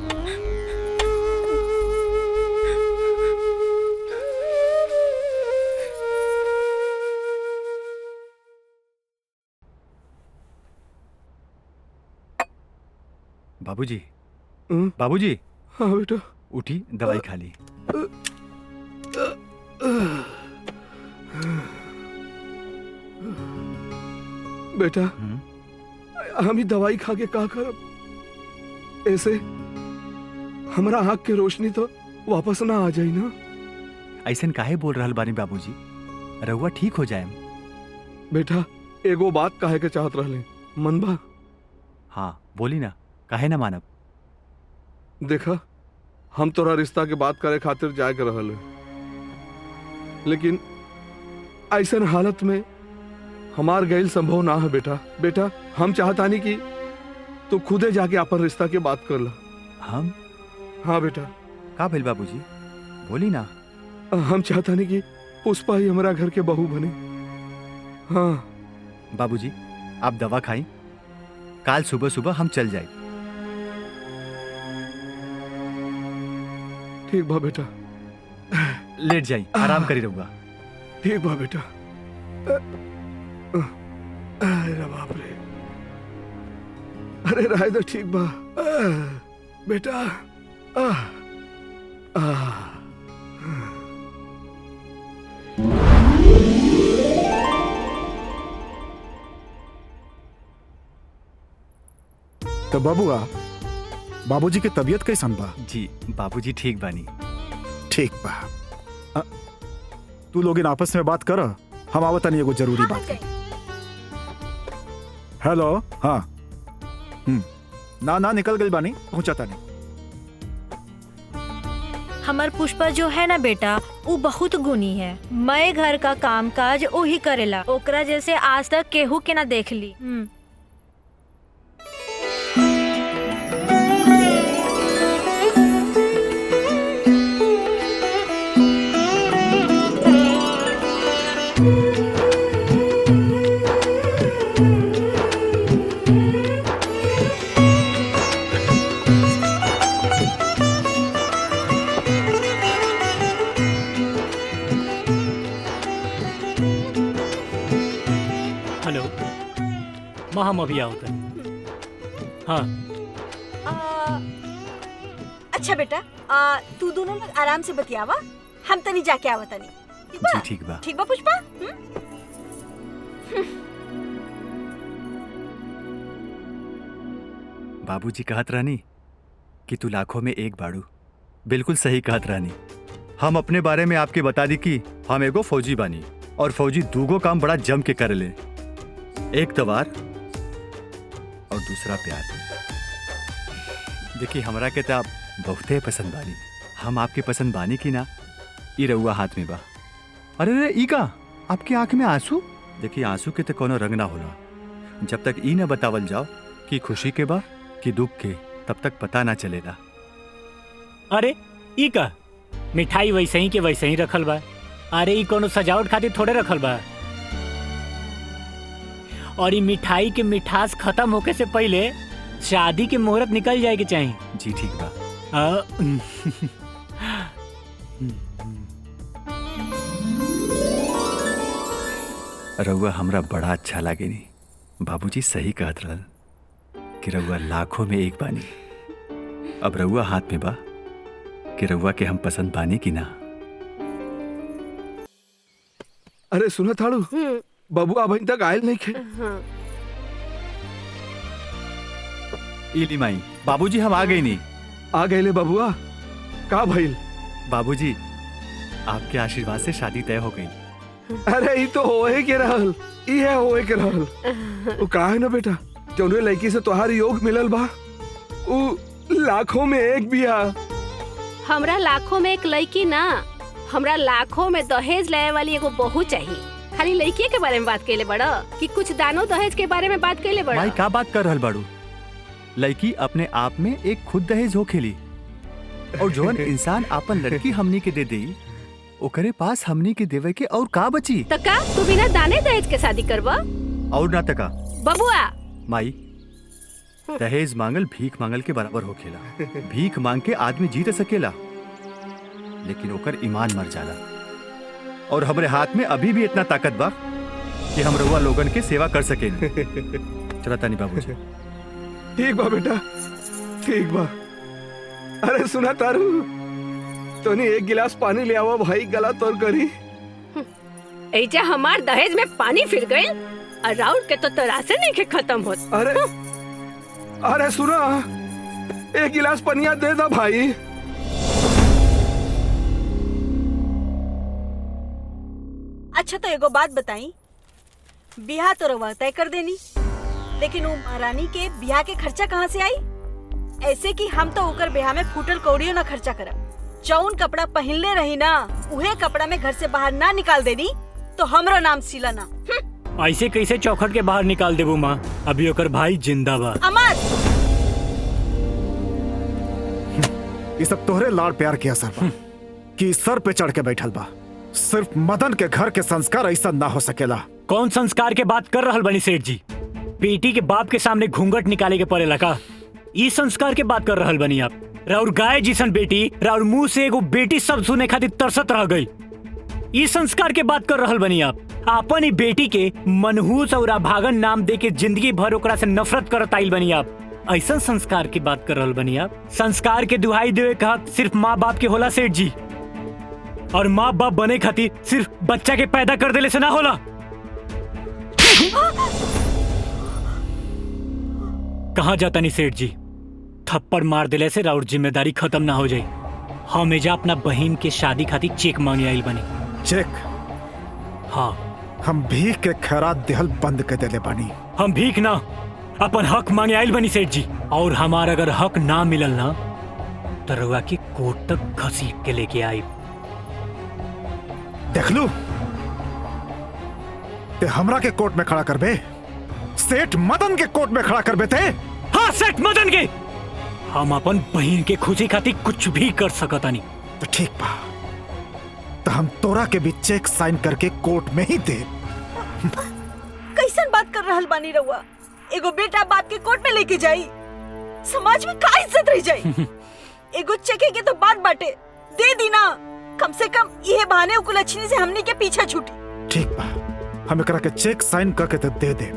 बाबूजी, बाबूजी। हाँ बेटा। उठी, दवाई खा ली। बेटा हम ही दवाई खा के का करब? ऐसे हमरा आँख के रोशनी तो वापस ना आ जाई ना। ऐसन काहे बोल रहल बानी बाबूजी? रहुआ ठीक हो जाए। बेटा एगो बात काहे के चाहत रहले, मनबा? हाँ बोली ना, काहे ना मानब। देखा हम तोरा रिश्ता के बात करे खातिर जाए के रहल है, लेकिन ऐसन हालत में हमार गैल संभव ना है बेटा। बेटा हम चाहतानी कि तू खुदे जाके अपन रिश्ता के बात कर ला। हम? हाँ बेटा। का भेल बाबूजी, बोली ना। हम चाहतानी कि पुष्पा ही हमारा घर के बहू बने। हाँ बाबूजी आप दवा खाई, काल सुबह सुबह हम चल जाए। ठीक बा बेटा। लेट जाई, आराम करी रहूंगा। ठीक बा बेटा। अरे बाप रे, अरे राय तो ठीक बा बेटा। तो बबुआ बाबूजी की तबीयत कैसन बा? जी बाबूजी ठीक बानी। ठीक बा। तू लोग इन आपस में बात कर, हम आवतनी एगो जरूरी बात है। हेलो। हाँ ना निकल गई बानी, पहुंचाता नहीं। हमार पुष्पा जो है ना बेटा, वो बहुत गुणी है। मैं घर का काम काज वही करेला, ओकरा जैसे आज तक केहू के ना देख ली। हेलो माँ, हम अभी आओ। हाँ अच्छा बेटा, तू दोनों लोग आराम से बतियावा, हम तनी जाके आवा तनी। जी ठीक बा। ठीक बा पुष्पा? बाबूजी कहत रहनी कि तू लाखों में एक बाड़ू। बिल्कुल सही कहत रहनी। हम अपने बारे में आपके बता दी कि हम एगो फौजी बानी, और फौजी दूगो काम बड़ा जम के कर ले। एक तवार और दूसरा प्यार। देखिए हमरा के तो आप बहुते पसंद बानी। हम आपके पसंद बानी की ना, ई रउआ हाथ में बा। अरे ई का आपकी आंख में आंसू? देखिए आंसू के तो कोनो रंग ना होला। जब तक ई ना बतावल जाओ कि खुशी के बा कि दुख के, तब तक पता ना चलेगा। अरे ई का मिठाई वैसे ही के वैसे ही रखल बा। अरे ई कोनो सजावट खातिर थोड़े रखल बा। और ई मिठाई के मिठास खत्म होके से पहले शादी के मुहूर्त निकल जाए के चाहिए। जी ठीक बा। रउआ हमरा बड़ा अच्छा लागे नी। बाबूजी सही कहत रहल कि रउआ लाखों में एक बानी। अब रउआ हाथ में बा कि रउआ के हम पसंद बानी की ना। अरे सुना थाड़ू, बबुआ अभी तक आयल नहीं खे। इली माई, बाबूजी हम आ गए नी। आ गए ले बबुआ, का भइल? बाबूजी आपके आशीर्वाद से शादी तय हो गई। अरे ई तो होए के रहल, ई है होए के रहल। वो का है ना बेटा, जौने लड़की से तोहार योग मिलल बा, वो लाखों में एक बिया। हमरा लाखों में एक लड़की ना, हमरा लाखों में दहेज लाए वाली एगो बहू चाहिए। खाली लड़की के बारे में बात कैले बड़ा कि कुछ दानो दहेज के बारे में बात कैले बड़ा? माई का बात कर रहल बाड़ू? लड़की अपने आप में एक खुद दहेज हो खेली, और जौन इंसान अपन लड़की हमनी के दे देई, ओकरे पास हमनी के देवे के और का बची? तका तू बिना दाने दहेज के शादी करबा? और ना तका बबुआ। माई, दहेज मांगल भीख मांगल के बराबर हो खेला। भीख मांग के आदमी जीत सकेला, लेकिन ओकर ईमान मर जाला। और हमरे हाथ में अभी भी इतना ताकत बा कि हम रउआ लोगन के सेवा कर सके। चला तानी बाबूजी। ठीक बा बेटा, ठीक बा। अरे सुना तारू, तोनी एक गिलास पानी ले आवा भाई, गला तोड़ करी। ऐजा हमार दहेज में पानी फिर गई और राउत के तो तरासे नहीं के खत्म होत। अरे सुना, एक गिलास पनिया दे दा भाई। अच्छा तो एगो बात बताई, बियाह तो रवा तय कर देनी, लेकिन वो महारानी के बियाह के खर्चा कहाँ से आई? ऐसे कि हम तो ओकर बियाह में फूटल कौड़ियों ना खर्चा करब। जौन कपड़ा पहनले रही ना, उहे कपड़ा में घर से बाहर ना निकाल देनी तो हमरो नाम सीला ना। ऐसे कैसे चौखट के बाहर निकाल देबू माँ? अभी ओकर भाई जिंदा बा। अमर, ये सब तोहरे लाड़ प्यार के असर बा कि सर पे चढ़ के बैठल बा। सिर्फ मदन के घर के संस्कार ऐसा ना हो सकेला। कौन संस्कार के बात कर रहल बनी सेठ जी? बेटी के बाप के सामने घूंघट निकाले के पड़ेला का? ई संस्कार के बात कर रहल बनी आप? राउर गाय जिसन बेटी, राउर मुंह से एगो बेटी शब्द सुने खातिर तरसत रह गई। ई संस्कार के बात कर रहल बनी आप? आपन ही बेटी के मनहूस और अभागन नाम दे के जिंदगी भर ओकरा से नफरत करत आइल बनी आप। ऐसा संस्कार की बात कर रहल बनी आप? संस्कार के दुहाई देवे का हक सिर्फ माँ बाप के होला सेठ जी, और माँ बाप बने खातिर सिर्फ बच्चा के पैदा कर देले से ना होला। कहाँ जाता नहीं सेठ जी? थप्पड़ मार देले से राउर जिम्मेदारी खत्म ना हो जाए। हम एजा अपना बहन के शादी खातिर चेक मांगे आइल बनी। चेक? हाँ, हम भीख के खैरात देहल बंद कर देले बानी। हम भीख ना, अपन हक मांगे आइल बनी सेठ जी। और हमार अगर हक ना मिलल ना तो रउआ के कोर्ट तक घसीट के लेके आई। देख लू ते हमरा के कोर्ट में खड़ा करबे? सेठ मदन के कोर्ट में खड़ा करबे ते? हाँ, सेठ मदन के। हम अपन बहन के खुशी खातिर कुछ भी कर सकतानी। तो ठीक बा, तो हम तोरा के भी चेक साइन करके कोर्ट में ही दे। कैसन बात कर रहल बानी रउआ? एगो बेटा बाप के कोर्ट में लेके जाई, समाज में का इज्जत रह जाई? एगो चेके के तो बात बाटे, दे दी ना। कम से कम यह बहाने कुलच्छनी से हमनी के पीछे छूटी। ठीक बा, हम एकरा के चेक साइन करके तो दे दे,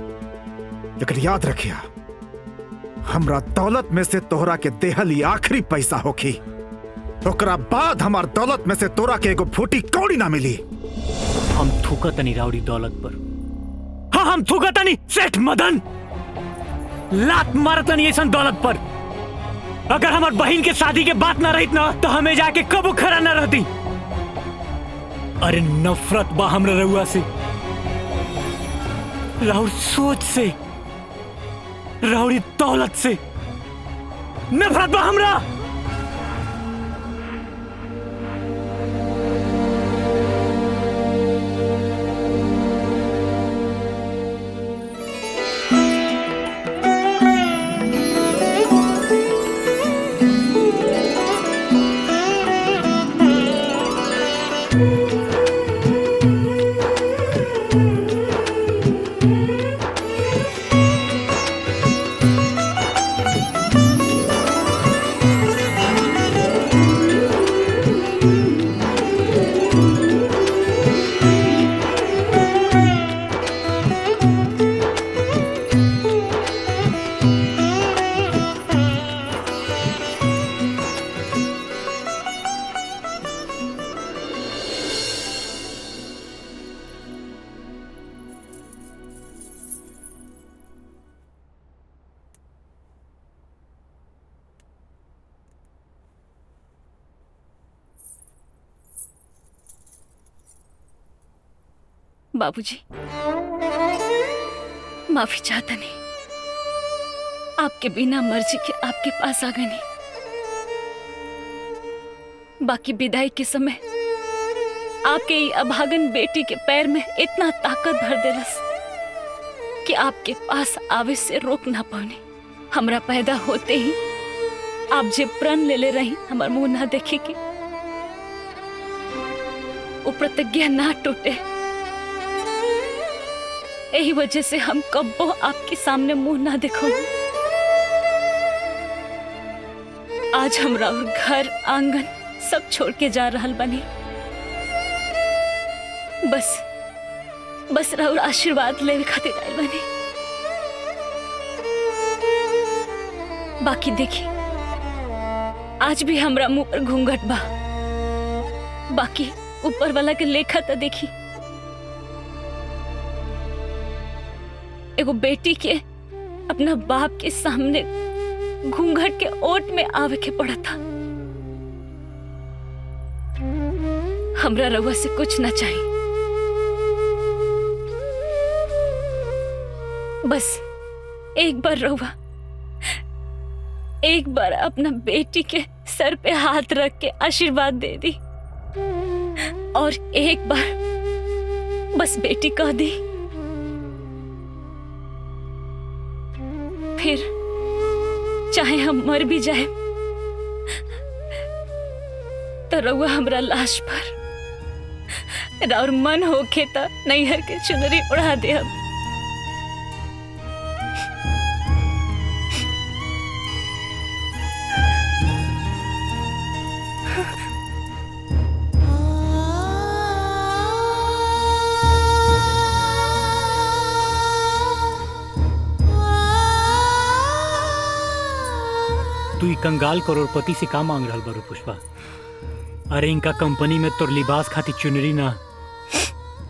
लेकिन याद रखिया हमरा दौलत में से तोहरा के देहली आखिरी पैसा होखी। ओकरा बाद हमार दौलत में से तोरा के एगो फूटी कौड़ी ना मिली। हम थूकतनी राउरी दौलत पर। हाँ, हम थूकतनी सेठ मदन, लात मारतनी ऐसन दौलत पर। अगर हमार बहन के शादी के बात ना रहित ना तो हमें जाके कबो खड़ा ना रहती। अरे नफरत बा हमरा रउआ से, राउर सोच से, राउरी दौलत से नफरत बा हमरा। बाबूजी, माफी चाहता नहीं, आपके बिना मर्जी के आपके पास आ गए नहीं। बाकी विदाई के समय आपके ये अभागन बेटी के पैर में इतना ताकत भर देलस कि आपके पास आवे से रोक ना पाने। हमरा पैदा होते ही आप जे प्रण ले ले रही हमार मुंह ना देखे के, वो प्रतिज्ञा ना टूटे। यही वजह से हम कब्बो आपके सामने मुंह ना देखो। आज हमरा और घर आंगन सब छोड़ के जा रहल बनी। बस राउर आशीर्वाद लेवे खातिर आइल बनी। बाकी देखी, आज भी हमरा मुंह पर घूंघट बा, बाकी ऊपर वाला के लेखा तो देखी। एगो बेटी के अपना बाप के सामने घूंघट के ओट में आवे के पड़ा था। हमरा रउआ से कुछ ना चाहिए, बस एक बार रउआ, एक बार अपना बेटी के सर पे हाथ रख के आशीर्वाद दे दी, और एक बार बस बेटी कह दी, फिर चाहे हम मर भी जाए तो रउआ हमरा लाश पर और मन होके तो नैहर के चुनरी उड़ा दे। हम तू कंगाल करोड़पति से का मांग रहा बारू पुष्पा? अरे इनका कंपनी में तोर लिबास खातिर चुनरी ना,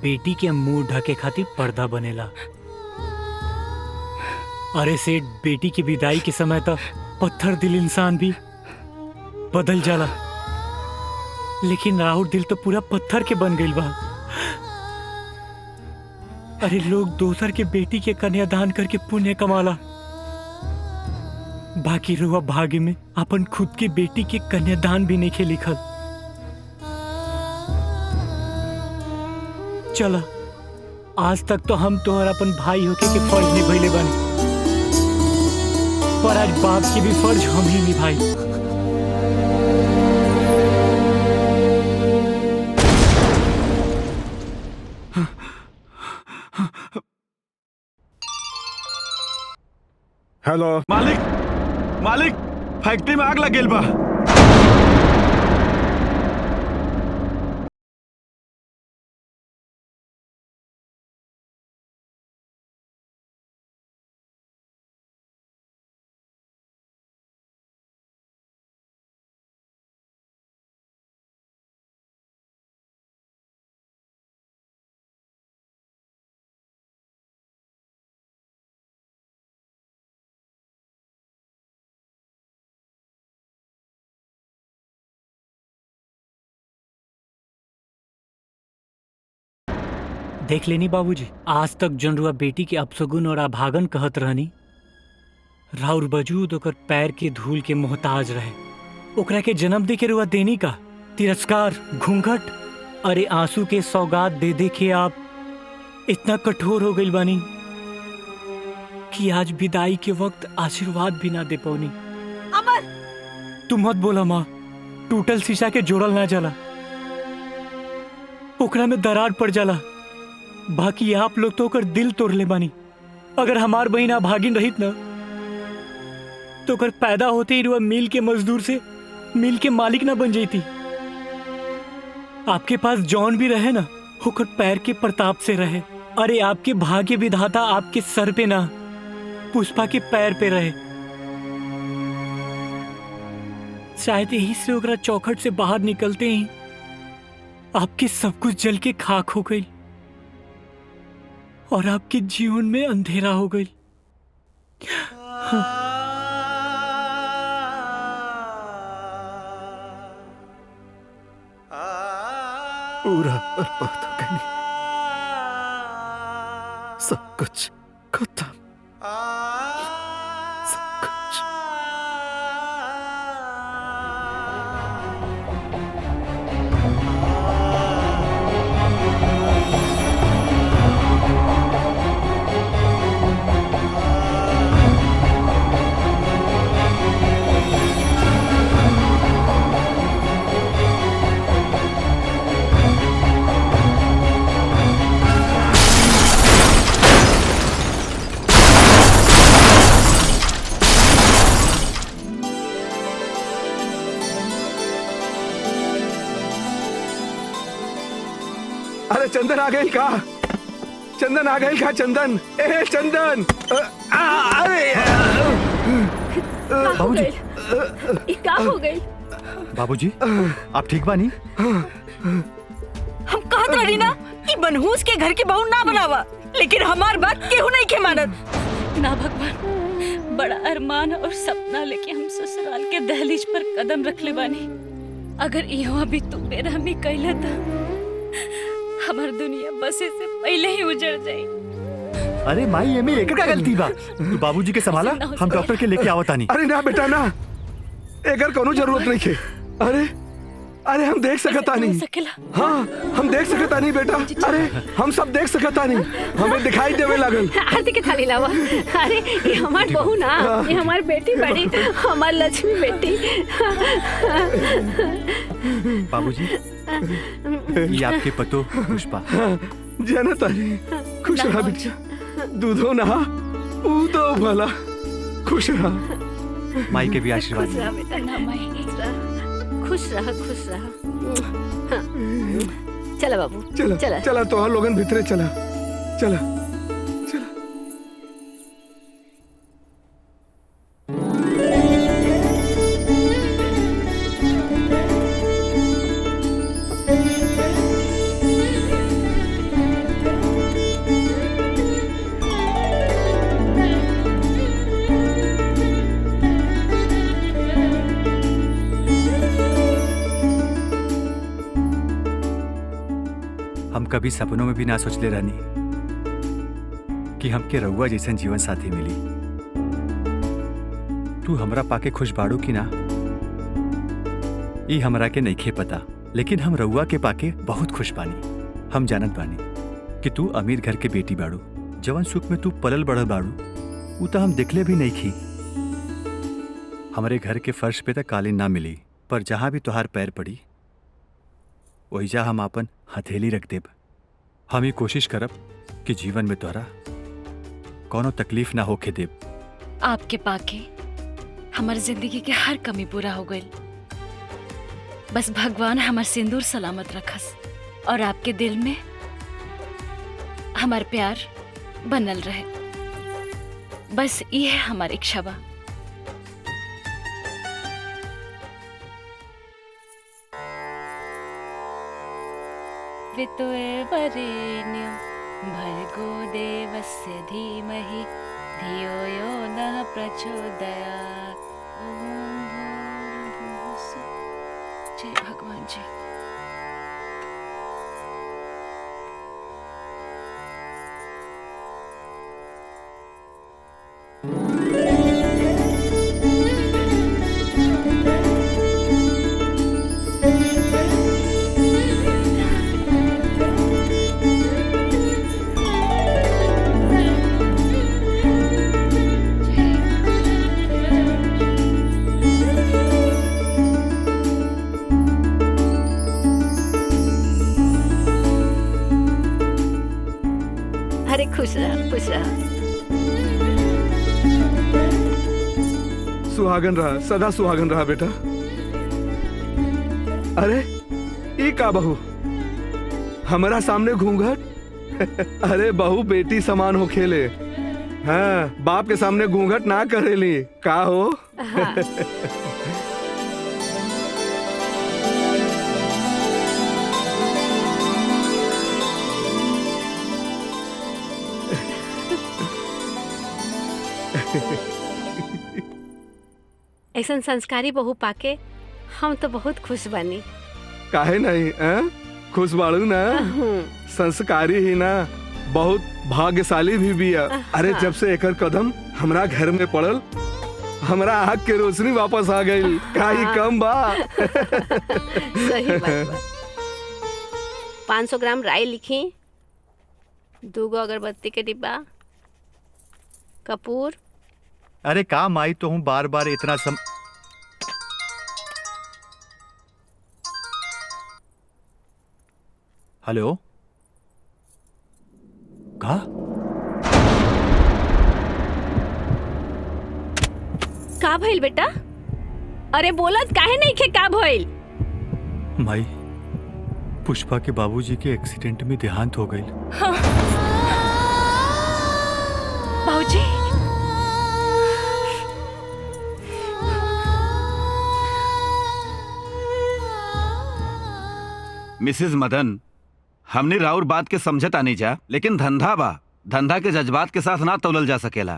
बेटी के मुंह ढके खातिर पर्दा बनेला। अरे सेठ, बेटी की विदाई के समय तो पत्थर दिल इंसान भी बदल जाला, लेकिन राहुल दिल तो पूरा पत्थर के बन गइल बा। अरे लोग दोसर के बेटी के कन्यादान करके पुण्य कमाला, बाकी रुआ भाग्य में अपन खुद की बेटी के कन्यादान भी नहीं लिखल। चला, आज तक तो हम तोहर अपन भाई होके के फर्ज निभैले बानी, पर आज बाप की भी फर्ज हम ही निभाई। हेलो मालिक, मालिक फैक्ट्री में आग लग गइल बा। देख लेनी बाबूजी, आज तक जनरुआ बेटी के अपसगुन और अभागन कहत रहनी, राउर वजूद ओकर पैर के धूल के मोहताज रहे। ओकरा के जन्म दे के रुआ देनी का तिरस्कार, घूंघट, अरे आंसू के सौगात दे दे के आप इतना कठोर हो गई बानी कि आज विदाई के वक्त आशीर्वाद भी ना दे पौनी। अमर, तुम मत बोला माँ, टूटल शीशा के जोड़ल ना जाला, ओकरा में दरार पड़ जाला। बाकी आप लोग तो ओकर दिल तोड़ ले बानी। अगर हमार बहन अभागिन रहित ना तो ओकर पैदा होते ही रुआ मिल के मजदूर से मिल के मालिक ना बन जाती। आपके पास जौन भी रहे ना, ओकर पैर के प्रताप से रहे। अरे आपके भाग्य विधाता आपके सर पे ना, पुष्पा के पैर पे रहे। शायद यही से ओकरा चौखट से बाहर निकलते ही आपके सब कुछ जल के खाक हो गई और आपके जीवन में अंधेरा हो गई। पूरा बर्बाद हो गई, सब कुछ खत्म, सब कुछ। अरे चंदन आ गई का? चंदन आ गई का? चंदन, ए चंदन, अरे बाबूजी, क्या हो गई? बाबूजी, आप ठीक बानी? हम कहत रही ना कि मनहूस के घर की बहू ना बनावा, लेकिन हमार बात केहू नहीं के मानत। ना भगवान, बड़ा अरमान और सपना लेके हम ससुराल के दहलीज पर कदम रख ले बानी। अगर इहो अभी तू बेरहमी कैला था, हमार दुनिया बसे से पहले ही उजड़ जाई। अरे माई ये में एकर का गलती बा? तू बाबूजी के संभाला, हम डॉक्टर के लेके आवत आनी। अरे ना बेटा ना, एकर कोनो जरूरत नहीं है। अरे अरे हम देख सकता नहीं। हाँ हम देख सकता नहीं बेटा। अरे हम सब देख सकता नहीं, हमें दिखाई देवे लगल। आरती के थाली लावा। अरे ये हमार बहू ना, ये हमार बेटी बड़ी, हमार लक्ष्मी बेटी। बाबूजी ये आपके पतो पुष्पा। जनता खुश रहा बेटा, दूधो नहा ऊदो भला, खुश रहा। माई के भी आशीर्वाद। खुश रहा बेटा, ना माई खुश रहा, खुश रहा। चला बाबू, चला चला तो हम लोगन भीतरे चला चला चला। हम कभी सपनों में भी ना सोचले रानी कि हमके रउआ जैसन जीवन साथी मिली। तू हमरा पाके खुश बाड़ू की ना, ई हमरा के नइखे पता, लेकिन हम रउआ के पाके बहुत खुश बानी। हम जानत बानी कि तू अमीर घर के बेटी बाड़ू, जवन सुख में तू पलल बढ़ल बाड़ू ऊ तो हम देखले भी नहीं खी। हमारे घर के फर्श पे तक कालीन ना मिली, पर जहां भी तुहार पैर पड़ी वहीजा हम अपन हथेली रख देब। हम ये कोशिश करब कि जीवन में तोहरा कोनो तकलीफ ना होके देब। आपके पाके हमार जिंदगी के हर कमी पूरा हो गई। बस भगवान हमार सिंदूर सलामत रखस और आपके दिल में हमार प्यार बनल रहे। बस ये है हमारी इच्छा बा। वितुर्वरेण्यं भर्गो देवस्य धीमहि धियो यो नः प्रचोदयात्। ओम भूर्भुवः स्वः। जय भगवान जी। अरे खुश रहा, खुश रहा। सुहागन रहा, सदा सुहागन रहा बेटा। अरे ई का बहू हमारा सामने घूंघट। अरे बहू बेटी समान हो खेले। हाँ बाप के सामने घूंघट ना करेली का हो। हाँ। ऐसा संस्कारी बहू पाके हम तो बहुत खुश बनी। काहे नहीं खुश बाड़ू ना, संस्कारी ही ना, बहुत भाग्यशाली भी बिया। अरे जब से एकर कदम हमरा घर में पड़ल, हमरा आँख के रोशनी वापस आ गई। काई कम बा। सही बात बा। 500 ग्राम राई लिखी, 2 अगरबत्ती के डिब्बा, कपूर। अरे काम आई तो हूँ बार बार इतना हेलो का भइल बेटा? अरे बोलत काहे नहीं खे का भइल? माई पुष्पा के बाबूजी के एक्सीडेंट में देहांत हो गई। हाँ। बाबूजी मिसेज मदन, हमने राउर बात के समझत आनी जा, लेकिन धंधा बा, धंधा के जज्बात के साथ ना तौलल जा सकेला।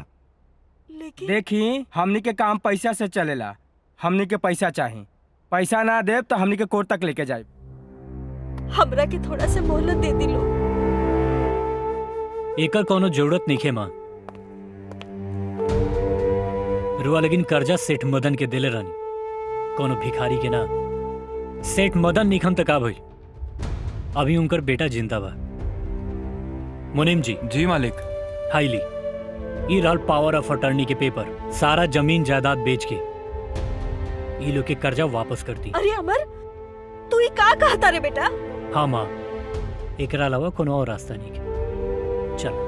देखी, हमनी के काम पैसा से चलेला। हमनी के पैसा चाहिए, पैसा ना दे तो हमनी के कोर्ट तक लेके जाए। हमरा के थोड़ा सा मोहलत दे दिलो। एकर कोनो जरूरत नहीं है माँ। रुआ लेकिन कर्जा सेठ मदन के देले रहनी, कोनो भिखारी के ना। सेठ मदन निखम तक आ भई, अभी उनकर बेटा जिंदा बा। मुनीम जी। जी मालिक। हाईली ई रहल पावर ऑफ अटर्नी के पेपर। सारा जमीन जायदाद बेच के ई लोग के कर्जा वापस कर दी। अरे अमर, तू ये का कहता रे बेटा? हाँ माँ, एकरा अलावा कोनो और रास्ता नहीं है। चल।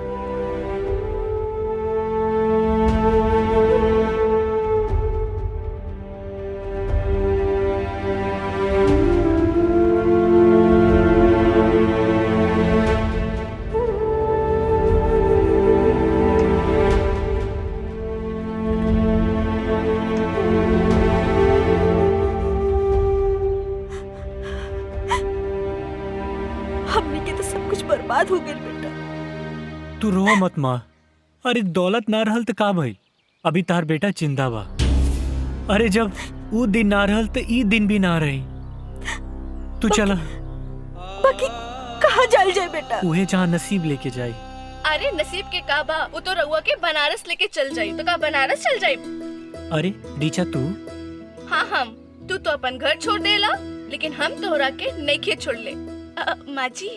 हो गई बेटा। तू रो मत माँ। अरे दौलत ना रहल तो का भइल? अभी तार बेटा जिंदा बा। अरे जब वो दिन ना रहल तो ई दिन भी ना रही। तू चला। बाकी कहाँ जाल जाए बेटा? उहे जहाँ नसीब लेके जाए। अरे नसीब के का बा, वो तो रउआ के बनारस लेके चल जाई। तो का बनारस चल जाई? अरे रीचा तू? हाँ हम। तू तो अपन घर छोड़ देला, लेकिन हम तोहरा के नइखे छोड़ ले। माँ जी।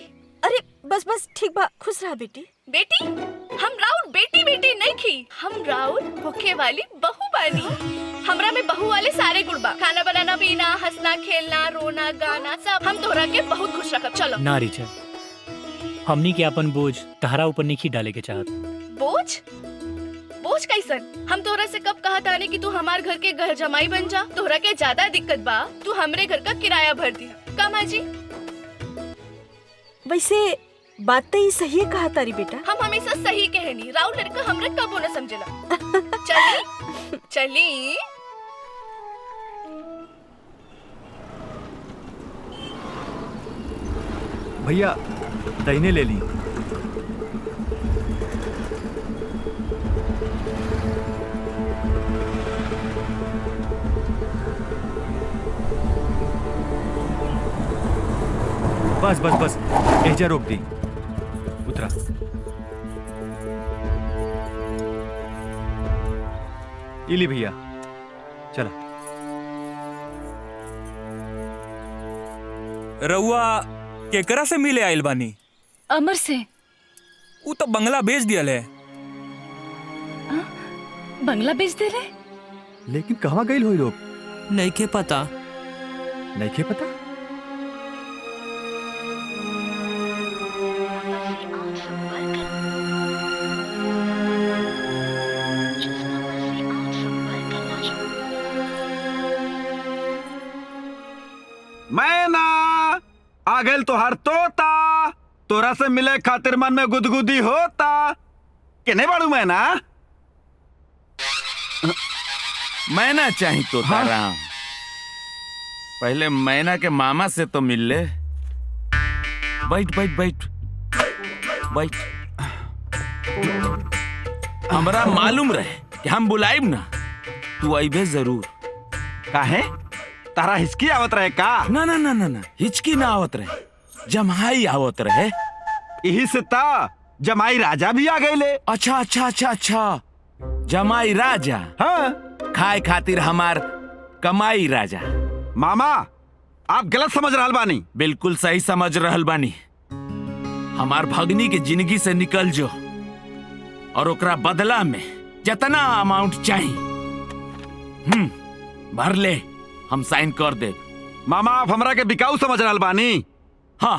अरे बस बस ठीक बा, खुश रहा बेटी। बेटी? हम राउर बेटी बेटी नहीं खी, हम राउर भूखे वाली बहू बानी। हमरा में बहू वाले सारे गुण बा। खाना बनाना, पीना, हंसना, खेलना, रोना, गाना, सब हम तोहरा के बहुत खुश रखब। चलो। ना रीचा, हमनी के अपन बोझ तहरा ऊपर नहीं डाले के चाहत। बोझ? बोझ कैसन? हम तोहरा से कब कहा था कि तू हमार घर के घर जमाई बन जा? तोहरा के ज्यादा दिक्कत बा, तू हमरे घर का किराया भर दी। का माँ जी? वैसे बात तो ही सही है कहा तारी बेटा। हम हमेशा सही कहनी, राउर लड़का हमरे कबो न समझेला। चली चली। भैया दहीने ले ली। बस बस बस, एजा रोक दी। उतरा। इली भैया, चला। रउआ केकरा से मिले आइल बानी? अमर से। उ तो बंगला बेच दियल है। बंगला बेच दे रहे? लेकिन कहाँ गई हुई लोग? नहीं के पता। नहीं के पता? मैना आ गइल तोहार तोता, तोरा से मिले खातिर मन में गुदगुदी होता। केने बाड़ू मैना? मैना चाहिए तोता राम। पहले मैना के मामा से तो मिल ले। बैठ बैठ बैठ बैठ। हमरा मालूम रहे कि हम बुलाइब ना, तू अइबे जरूर। काहे? तारा हिचकी आवत रहे का? ना ना ना ना ना, हिचकी ना आवत रहे, जमाई आवत रहे। यही से ता जमाई राजा भी आ गए ले। अच्छा अच्छा अच्छा अच्छा, जमाई राजा। हाँ, खाए खातिर हमार कमाई राजा। मामा आप गलत समझ रहल बानी। बिल्कुल सही समझ रहल बानी। हमार भगनी के जिंदगी से निकल जो, और ओकरा बदला में जितना अमाउंट चाहिए भर ले, हम साइन कर दे। मामा आप हमरा के बिकाऊ समझ रहल बानी। हाँ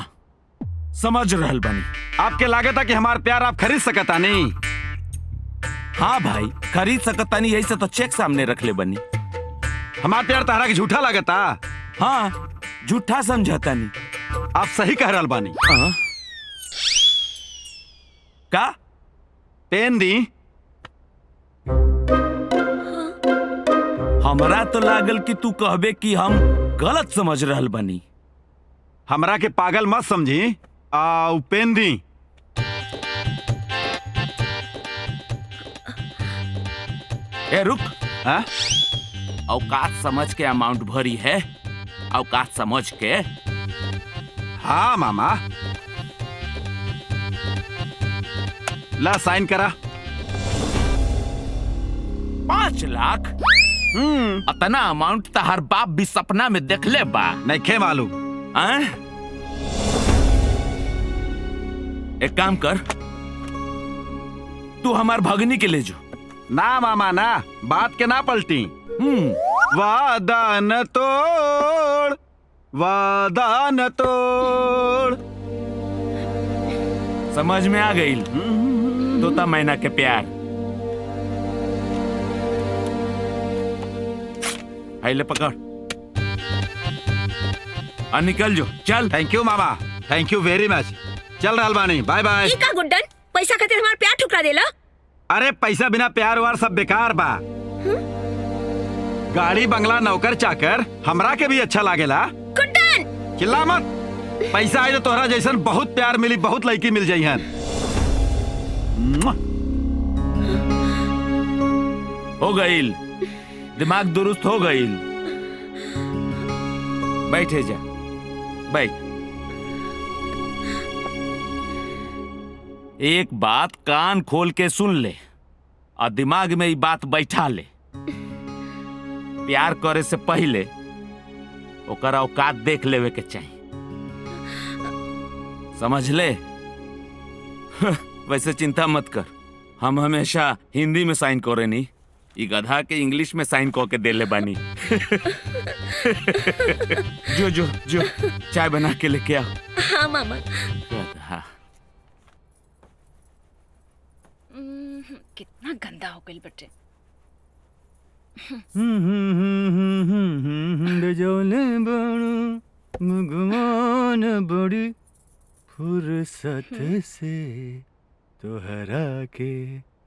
समझ रहल बानी। आपके लागत है कि हमार प्यार आप खरीद सकतानी? हाँ भाई खरीद सकतानी, यही से तो चेक सामने रख ले बनी। हमार प्यार तारा के झूठा लागता? हाँ झूठा समझतानी। आप सही कह रहल बानी। का? पेन दी। हमरा तो लागल कि तू कहबे कि हम गलत समझ रहल बनी। हमरा के पागल मत समझी। पेन दी। ए रुक। हाँ? औकात समझ के अमाउंट भरी है, औकात समझ के। हाँ मामा, ला साइन करा। 5 लाख? अतना अमाउंट तो हर बाप भी सपना में देख ले बा। नहीं खे मालूम। एक काम कर, तू हमार भगनी के ले जो। ना मामा ना, बात के ना पलटी। वादा न तोड़, वादा न तोड़। समझ में आ गई? तोता मैना के प्यार। ले पकड़ और निकल जो। चल। थैंक यू मामा, थैंक यू वेरी मच। चल रहल बानी, बाय बाय। का गुड्डन पैसा खातिर हमार प्यार ठुकरा देला। अरे पैसा बिना प्यार वार सब बेकार बा। गाड़ी बंगला नौकर चाकर हमरा के भी अच्छा लागेला। गुड्डन चिल्ला मत। पैसा आए तो तोहरा जैसन बहुत प्यार मिली, बहुत लड़की मिल जाई हन। हो गईल, दिमाग दुरुस्त हो गईल। बैठे जा, बैठ। एक बात कान खोल के सुन ले और दिमाग में ये बात बैठा ले। प्यार करे से पहले ओकर औकात देख लेवे के चाहिए, समझ ले। वैसे चिंता मत कर, हम हमेशा हिंदी में साइन करे नहीं, ये गधा के इंग्लिश में साइन कऽ के देले बानी। जो जो जो चाय बना के लेके आओ। हाँ मामा। हाँ। कितना गंदा हो गई बच्चे। भगवान बड़ी फुर्सत से तोहरा के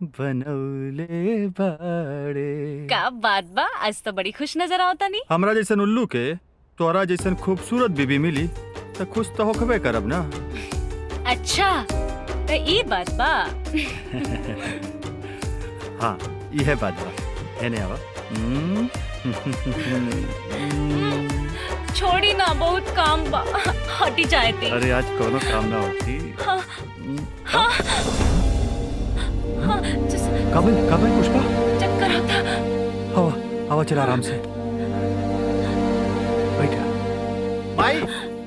बनौले बाड़े। का बात बा, आज तो बड़ी खुश नजर आवता नहीं। हमरा जैसन उल्लू के तोरा जैसन खूबसूरत बीबी मिली तो खुश तो होखबे करब ना। अच्छा तो ये बात बा। हाँ यह बात बा। एने आवा। छोड़ी ना, बहुत काम बा, हटी जाए थी। अरे आज कोनो काम ना होती। हाँ, हाँ, हाँ, काबिल पुष्पा चक्कर आता। हवा हवा चला आराम से। बैठा। माई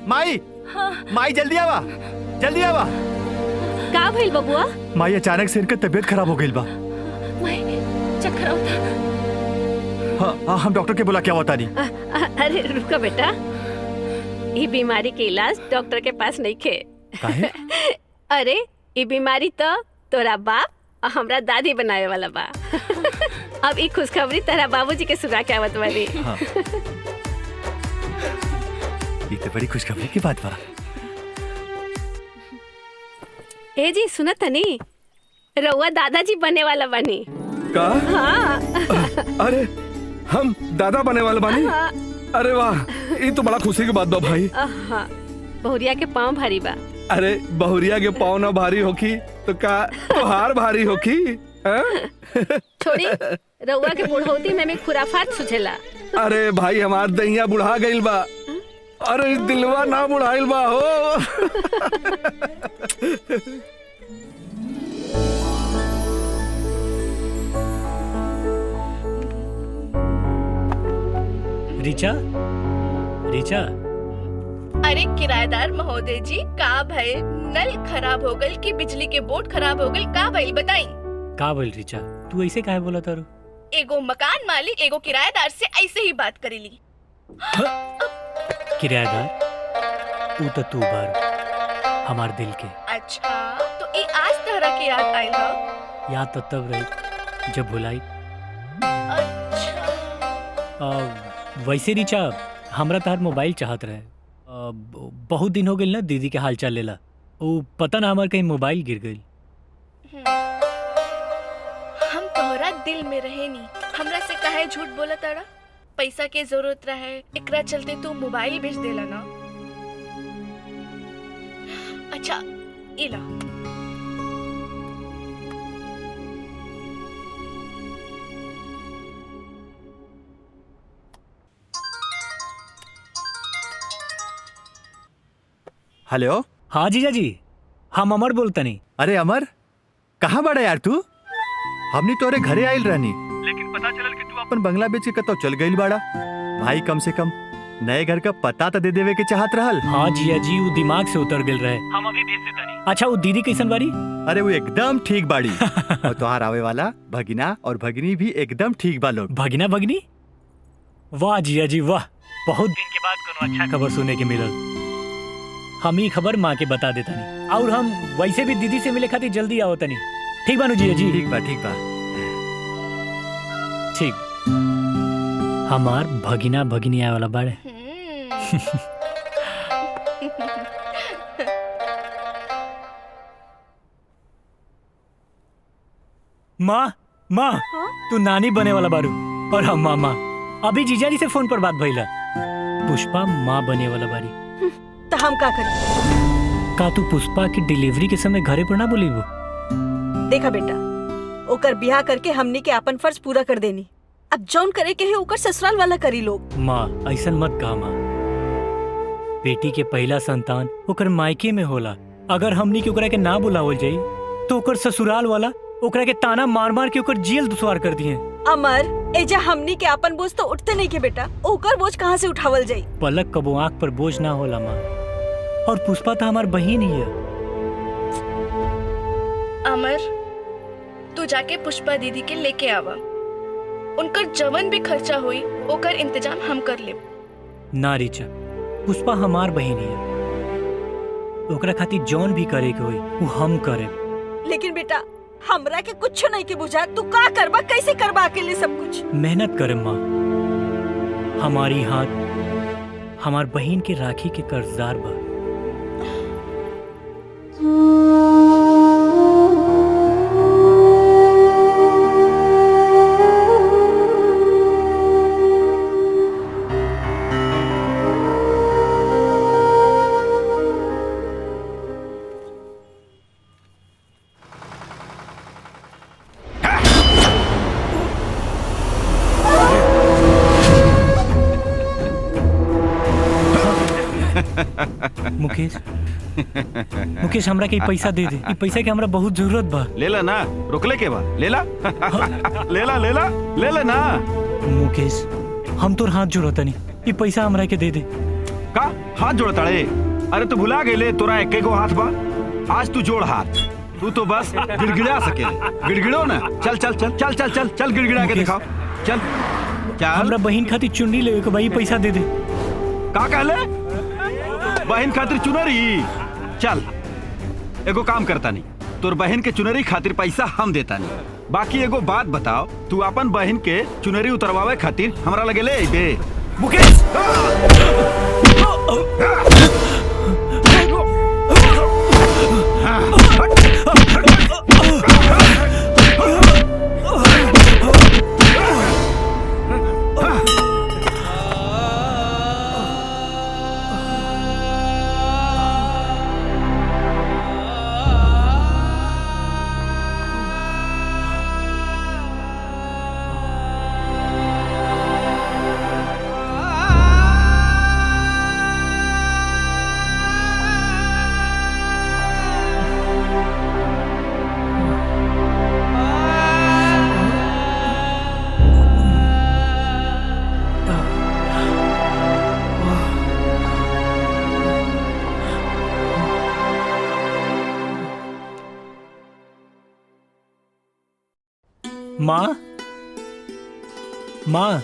माई माई जल्दी आवा, जल्दी आवा। का भइल बबुआ? माई अचानक से इनका तबीयत खराब हो गई बा। माई चक्कर आता। हाँ हम डॉक्टर के बुला के आवता नहीं। अरे रुको बेटा, ये बीमारी के इलाज डॉक्टर के पास नहीं खे। काहे? अरे ये बीमारी तो तोरा बाप और हमरा दादी बनावे वाला बा। अब ये खुशखबरी तेरा बाबूजी के सुना के आवत वाली। हाँ। ये तो बड़ी खुशखबरी की बात बा। ए जी सुनत तनी, रउआ दादाजी बने वाला बनी। का? हाँ। अरे हम दादा बने वाले बानी? अरे वाह, ये तो बड़ा खुशी की बात बा भाई। हाँ, बहुरिया के पाँव भारी बा। अरे बहुरिया के पाँव ना भारी होखी तो का तोहार भारी होखी? छोड़ी, रउआ के बुढ़ौती में खुराफात सुझेला। अरे भाई हमार दहिया बुढ़ा गइल बा। अरे दिलवा ना बुढ़ाइल बा हो। रीचा, रीचा। अरे किराएदार महोदय जी, का भइल? नल खराब हो गल कि बिजली के बोर्ड खराब हो गल? का भइल बताई? का बोल रीचा, तू ऐसे काहे बोला तारू? एगो मकान मालिक एगो किराएदार से ऐसे ही बात करेली। किराएदार ऊ तो तू बार हमार दिल के। अच्छा तो ई आज तहरा के याद आइल ह? याद तो तब रही जब भुलाई। वैसे रीचा, हमरा तार मोबाइल चाहत रहे। बहुत दिन हो गए ना दीदी के हाल चाल लेला। वो पता ना हमार कहीं मोबाइल गिर गई। हम तोहरा दिल में रहे नी, हमरा से काहे झूठ बोला तारा? पैसा के जरूरत रहे, एकरा चलते तू मोबाइल बेच देला ना। अच्छा इला। हेलो। हाँ जीजा जी, हम अमर बोलतनी। अरे अमर, कहाँ बड़ा यार तू? हमनी तोरे घरे आइल रहनी, लेकिन पता चलल कि तू अपन बंगला बेच के कतो चल गइल बाड़ा। भाई कम से कम नए घर का पता तो दे देवे के चाहत रहल। हाँ जिया जी, वो दिमाग से उतर गेल रहे। हम अभी भेज देता नहीं। अच्छा वो दीदी कैसन बारी? अरे वो एकदम ठीक बाड़ी। और तोहार आवे वाला भगिना और भगिनी भी एकदम ठीक बा लोग। भगिना भगनी? वाह जिया जी वाह, बहुत दिन के बाद कोनो अच्छा खबर सुने के मिलल। हम ही खबर माँ के बता देता नहीं, और हम वैसे भी दीदी से मिले खातिर जल्दी आओ तनी। ठीक बानू जिया जी? ठीक बा ठीक बा। ठीक। हमार भगिना भगिनी आए वाला बाड़े। माँ माँ, तू नानी बने वाला बारू और हम मामा। अभी जीजा जी से फोन पर बात भइला। पुष्पा माँ बने वाला बारी। तो हम का करी? का तू पुष्पा की डिलीवरी के समय घरे पर ना बोली? वो देखा बेटा, ओकर बियाह करके हमनी के अपन फर्ज पूरा कर देनी। अब जौन करे के है ओकर ससुराल वाला करी लोग। माँ ऐसन मत कहा माँ, बेटी के पहला संतान ओकर मायके में होला। अगर हमनी के ओकरा के ना बुलावल जाई तो ओकर ससुराल वाला ओकरा के ताना मार मार के ओकर जेल दुश्वार कर दिए। अमर, एजा हमनी के अपन बोझ तो उठते नहीं के बेटा, ओकर बोझ कहाँ से उठावल जाई? पलक कबो आँख पर बोझ ना होला माँ, और पुष्पा तो हमार बहन ही है। अमर, तू जाके पुष्पा दीदी के लेके आवा। उनकर जवन भी खर्चा हुई ओकर इंतजाम हम कर ले। ना रीचा, पुष्पा हमार बहन ही है, ओकरा खातिर जौन भी करे के होई वो हम करे। लेकिन बेटा हमरा के कुछ नहीं के बुझा, तू का करबा, कैसे करबा अकेले सब कुछ? मेहनत करे माँ, हमारी हाथ हमार बहन के राखी के कर्जदार बा। मुकेश, मुकेश हमरा के पैसा दे दे। ई पैसा के हमरा बहुत जरूरत बा। लेला ना, रुकले के बा, लेला। लेला लेला ले ले ना। मुकेश, हम तोर हाथ जोड़तनी, ई पैसा हमरा के दे दे। का हाथ जोड़ताड़े? अरे तू भुला गेले तोरा एके गो हाथ बा। आज तू जोड़ हाथ। तू तो बस गिड़गिड़ा सके। गिड़गिड़ो ना। चल चल चल चल चल चल चल गिड़गिड़ा के दिखाओ। चल चल। हमरा बहन खातिर चुन्नी लेवे के भाई, पैसा दे दे। का कहले? बहन खातिर चुनरी? चल एगो काम करता नहीं, तोर बहन के चुनरी खातिर पैसा हम देता नहीं। बाकी एगो बात बताओ, तू अपन बहन के चुनरी उतरवावे खातिर हमरा लगे ले अइबे? मुकेश! माँ, माँ,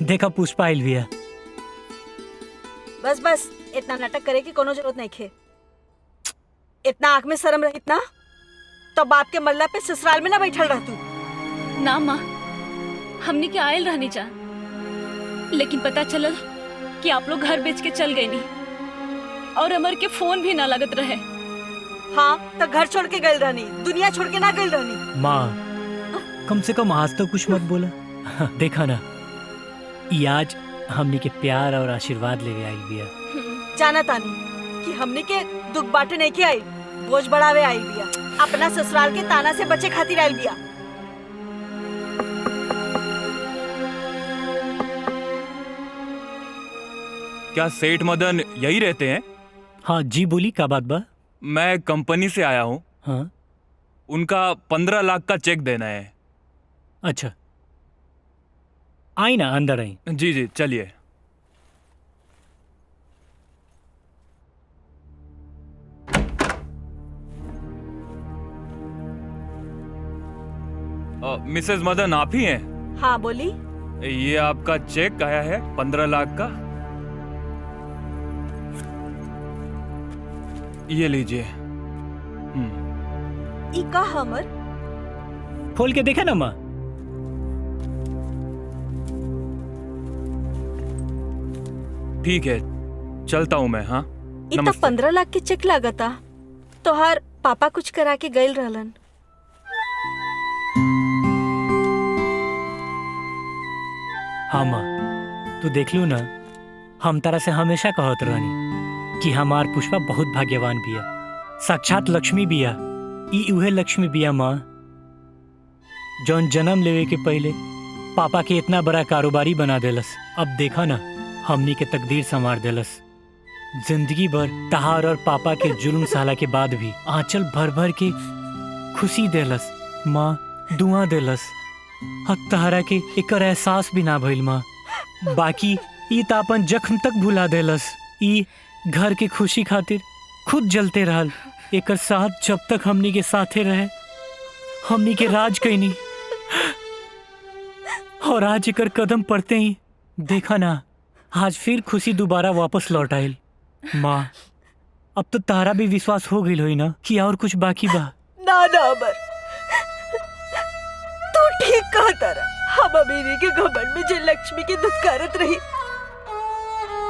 देखा पुष्पा आइल भी है। बस बस, इतना नाटक करे की कोनो जरूरत नहीं खे। इतना आँख में शर्म रहित ना तो बाप के मल्ला पे ससुराल में ना बैठल रह तू। ना माँ, हमने के आयल रहनी जा, लेकिन पता चलल कि आप लोग घर बेच के चल गए नहीं, और अमर के फोन भी ना लगत रहे। हाँ तो घर छोड़ के गल रहनी, दुनिया छोड़ के ना गल रहनी। माँ कम से कम आज तो कुछ मत बोला। देखा ना, ये आज हमने के प्यार और आशीर्वाद लेवे आई बिया। जाना तानी, कि हमने के दुख बांटे नहीं के आई, बोझ बढ़ावे आई बिया। अपना ससुराल के ताना से बचे खातिर आई बिया। क्या सेठ मदन यही रहते हैं? हाँ जी, बोली क्या बात बा? मैं कंपनी से आया हूँ। हाँ उनका 15 लाख का चेक देना है। अच्छा, आई ना, अंदर आई। जी जी, चलिए। मिसेस मदन आप ही हैं? हाँ बोली। ये आपका चेक आया है 15 लाख का। ये लीजिए। ई का हमर? खोल के देखा ना माँ। ठीक है, चलता हूँ मैं। हाँ ई तो 15 लाख के चेक लागता। तोहार पापा कुछ करा के गइल रहलन। हाँ माँ, तू देख लू ना, हम तारा से हमेशा कहत रहनी कि हमार पुष्पा बहुत भाग्यवान बिया, साक्षात लक्ष्मी बिया। ई उहे लक्ष्मी बिया माँ जौन जन्म लेवे के पहले पापा के इतना बड़ा कारोबारी बना देलस। अब देखा ना, हमनी के तकदीर संवार देलस। जिंदगी भर तहार और पापा के जुल्म साला के बाद भी आंचल भर भर के खुशी देलस माँ, दुआ देलस। अब तहरा के एकर एहसास भी ना भइल माँ। बाकी ई त अपन जख्म तक भुला देलस। ई घर के खुशी खातिर खुद जलते रहल। एकर साथ जब तक हमनी के साथे रहे, हमनी के राज कैनी, और आज एकर कदम पड़ते ही देखा ना, आज फिर खुशी दोबारा वापस लौट आइल। माँ, अब तो तारा भी विश्वास हो गई होई ना कि और कुछ बाकी बा? ना ना अमर, तू ठीक कहा तारा। हम अमीरी के घमंड में जे लक्ष्मी की दुत्कारत रही,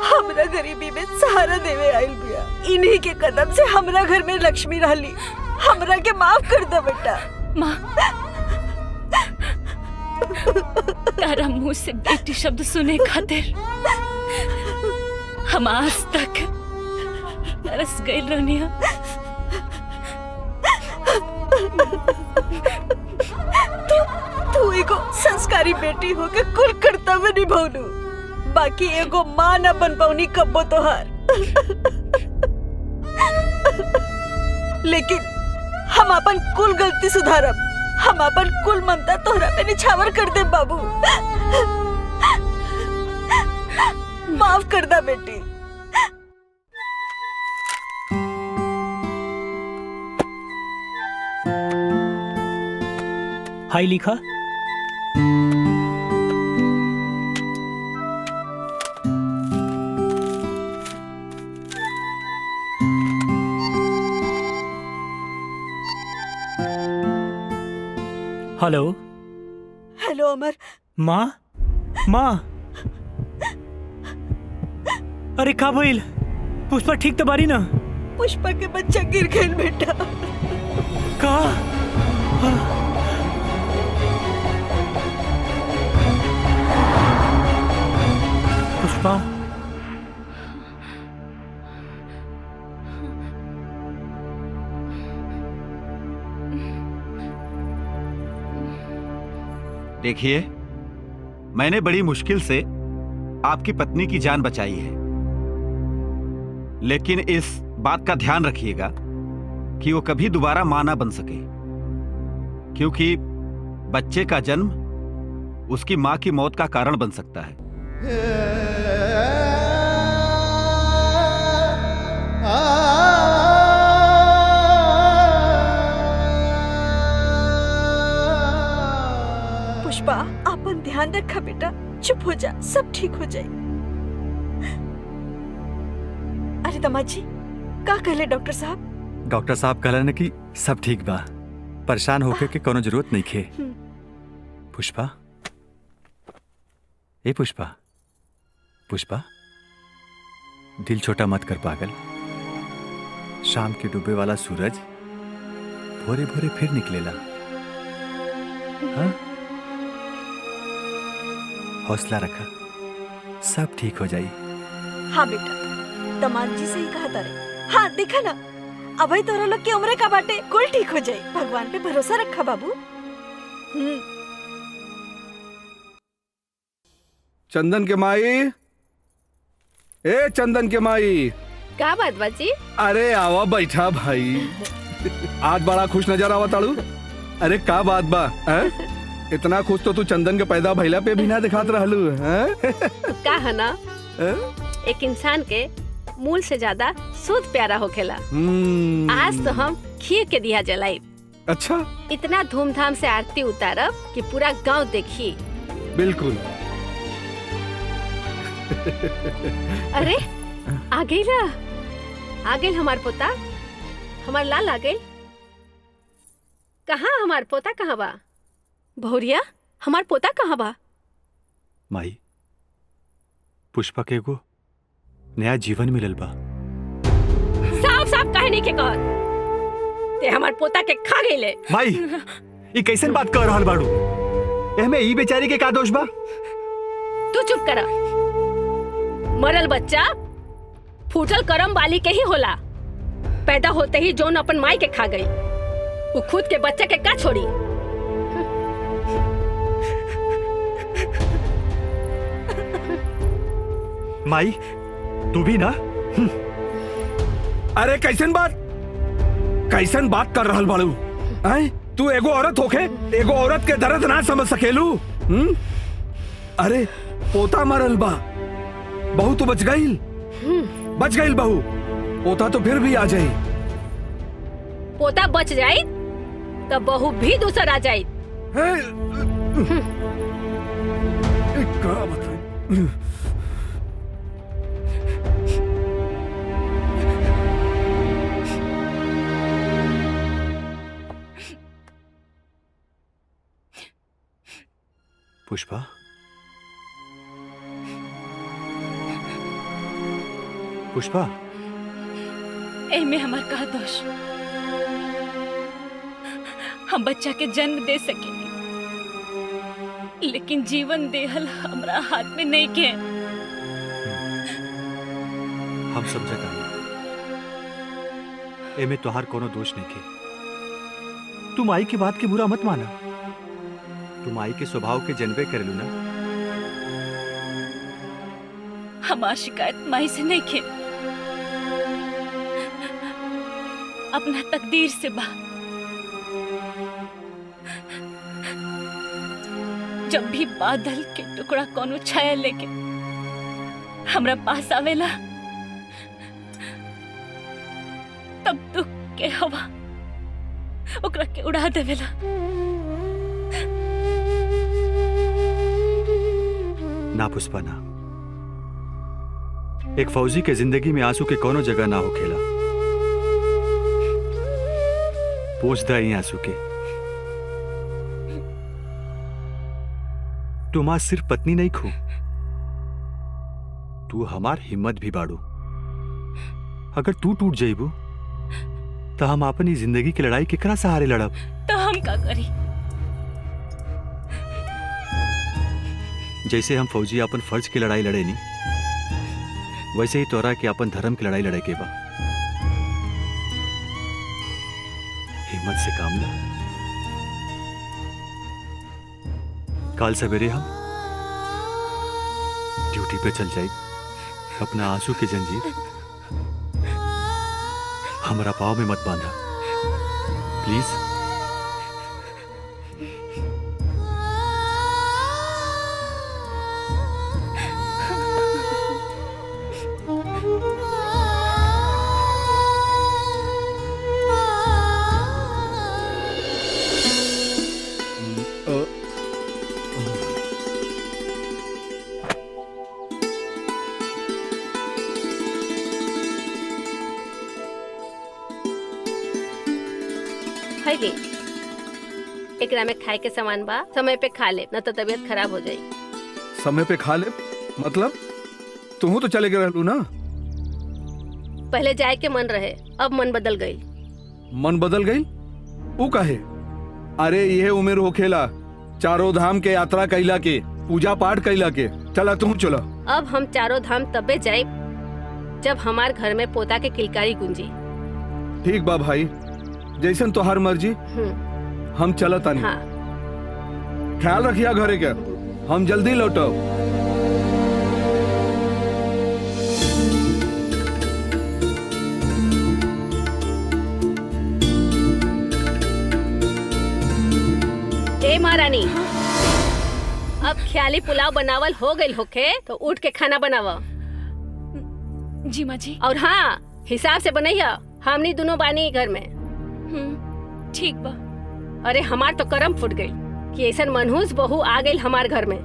हमरा गरीबी में सहारा देवे आइल बिया। इन्हीं के कदम से हमरा घर में लक्ष्मी रहली। हमरा के माफ कर दे बेटा। माँ, तारा मुंह से बेटी शब्द सुने खातिर हम आज तक तरस गए रहनिया। तू एगो संस्कारी बेटी हो के कुल कर्तव्य निभौलू, बाकी एगो माँ न बन पौनी कब्बो तोहार। लेकिन हम अपन कुल गलती सुधारब। हम अपन कुल ममता तोहरा पे निछावर कर दे बाबू। माफ कर दा बेटी। हाय लिखा। हेलो। हेलो अमर। माँ, माँ, अरे का भइल? पुष्पा ठीक तो बारी ना? पुष्पा के बच्चा गिर गइल बेटा। का? पुष्पा, देखिए, मैंने बड़ी मुश्किल से आपकी पत्नी की जान बचाई है, लेकिन इस बात का ध्यान रखिएगा कि वो कभी दोबारा मां ना बन सके, क्योंकि बच्चे का जन्म उसकी मां की मौत का कारण बन सकता है। पुष्पा, अपन ध्यान रखा बेटा। चुप हो जा, सब ठीक हो जाए। अरे दामाद जी, का कहले डॉक्टर साहब? डॉक्टर साहब कहलन कि सब ठीक बा, परेशान होके के कोनो जरूरत नहीं खे। पुष्पा, ए पुष्पा, पुष्पा, दिल छोटा मत कर पागल। शाम के डूबे वाला सूरज भोरे भोरे फिर निकलेला। हाँ? हौसला रखा, सब ठीक हो जाई। हाँ बेटा, दामाद जी से ही कहा तारे। देखा ना, अभी तोरा लोग की उम्र का बाटे, कुल ठीक हो जाए। भगवान पे भरोसा रखा बाबू। चंदन के माई, ए चंदन के माई, का बात बाजी? अरे आवा बैठा भाई। आज बड़ा खुश नजर आवा ताड़ू। अरे का बात बा हैं? इतना खुश तो तू चंदन के पैदा भइला पे भी ना दिखात रहलू हैं? का है ना, एक इंसान के मूल से ज्यादा सूद प्यारा होखेला। आज तो हम खीर के दिया जलाई। अच्छा, इतना धूमधाम से आरती उतारब कि पूरा गांव देखी। बिल्कुल। अरे आ गई ला, आ गई हमार पोता, हमार लाल आ गई। कहाँ हमार पोता कहाँ बा? भौरिया, हमार पोता कहाँ बा? माई, पुष्पा के एगो नया जीवन मिलल बा। साफ साफ कहने के कहत ते हमार पोता के खा गईले। माई, ये कैसन बात कर रहल बाड़ू? एहमे ई बेचारी के का दोष बा? तू चुप करा। मरल बच्चा फूटल करम वाली के ही होला। पैदा होते ही जोन अपन माई के खा गई, वो खुद के बच्चे के का छोड़ी? माई, तू भी ना? अरे कैसन बात कर रहल बाड़ू? तू एगो औरत होके एगो औरत के दर्द ना समझ सकेलू? अरे पोता मरल बा, बहू तो बच गई बहू। पोता तो फिर भी आ जाई। पोता बच जाई तो बहू भी दूसर आ जाई। पुष्पा, पुष्पा, एमे हमार का दोष? हम बच्चा के जन्म दे सकेंगे, लेकिन जीवन देहल हमरा हाथ में नहीं के। हम समझता एमे तोहार कोनो दोष नहीं के। तुम आई की बात के बुरा मत माना। तुम आई के स्वभाव के जनबे करेलू ना। हमार शिकायत माई से नहीं के, अपना तकदीर से बा। जब भी बादल के टुकड़ा कोनो छाया लेके हमरा पास आवेला, तब दुख के हवा ओकरा के उड़ा देवेला। ना पुष्पा ना, एक फौजी के जिंदगी में आंसू के कोनो जगह ना होखेला। पोंछ दा ही आंसू के। तुम आज सिर्फ पत्नी नहीं खो, तू हमार हिम्मत भी बाड़ू। अगर तू टूट जाइबू तो हम अपनी जिंदगी की लड़ाई केकरा सहारे लड़ब? तो हम का करी? जैसे हम फौजी अपन फर्ज की लड़ाई लड़े नी, वैसे ही तोरा के अपन धर्म की लड़ाई लड़े के बा। हिम्मत से काम ला। कल सवेरे हम ड्यूटी पे चल जाए। अपना आंसू की जंजीर हमारा पाँव में मत बांधा, प्लीज। खैली एकरा में खाए के सामान बा, समय पे खा ले, न तो तबीयत खराब हो जाई। समय पे खा ले मतलब? तू तो चले गए रहलू ना। पहले जाए के मन रहे, अब मन बदल गई। मन बदल गई? वो काहे? अरे यह उम्र होखेला चारों धाम के यात्रा कैला के, पूजा पाठ कैला के। चला तू चला। अब हम चारों धाम तबे जाए जब हमार घर में पोता के किलकारी गुंजी। ठीक बा भाई, जैसन तोहार मर्जी। हम चलत आनी। हाँ। ख्याल रखिया घरे के, हम जल्दी लौटब। ए महारानी, अब ख्याली पुलाव बनावल हो गइल होखे तो उठ के खाना बनावा। जी माँ जी। और हाँ, हिसाब से बनैया, हमनी दोनों बानी घर में। ठीक बा। अरे हमार तो करम फूट गई कि ऐसा मनहूस बहू आ गई हमार घर में।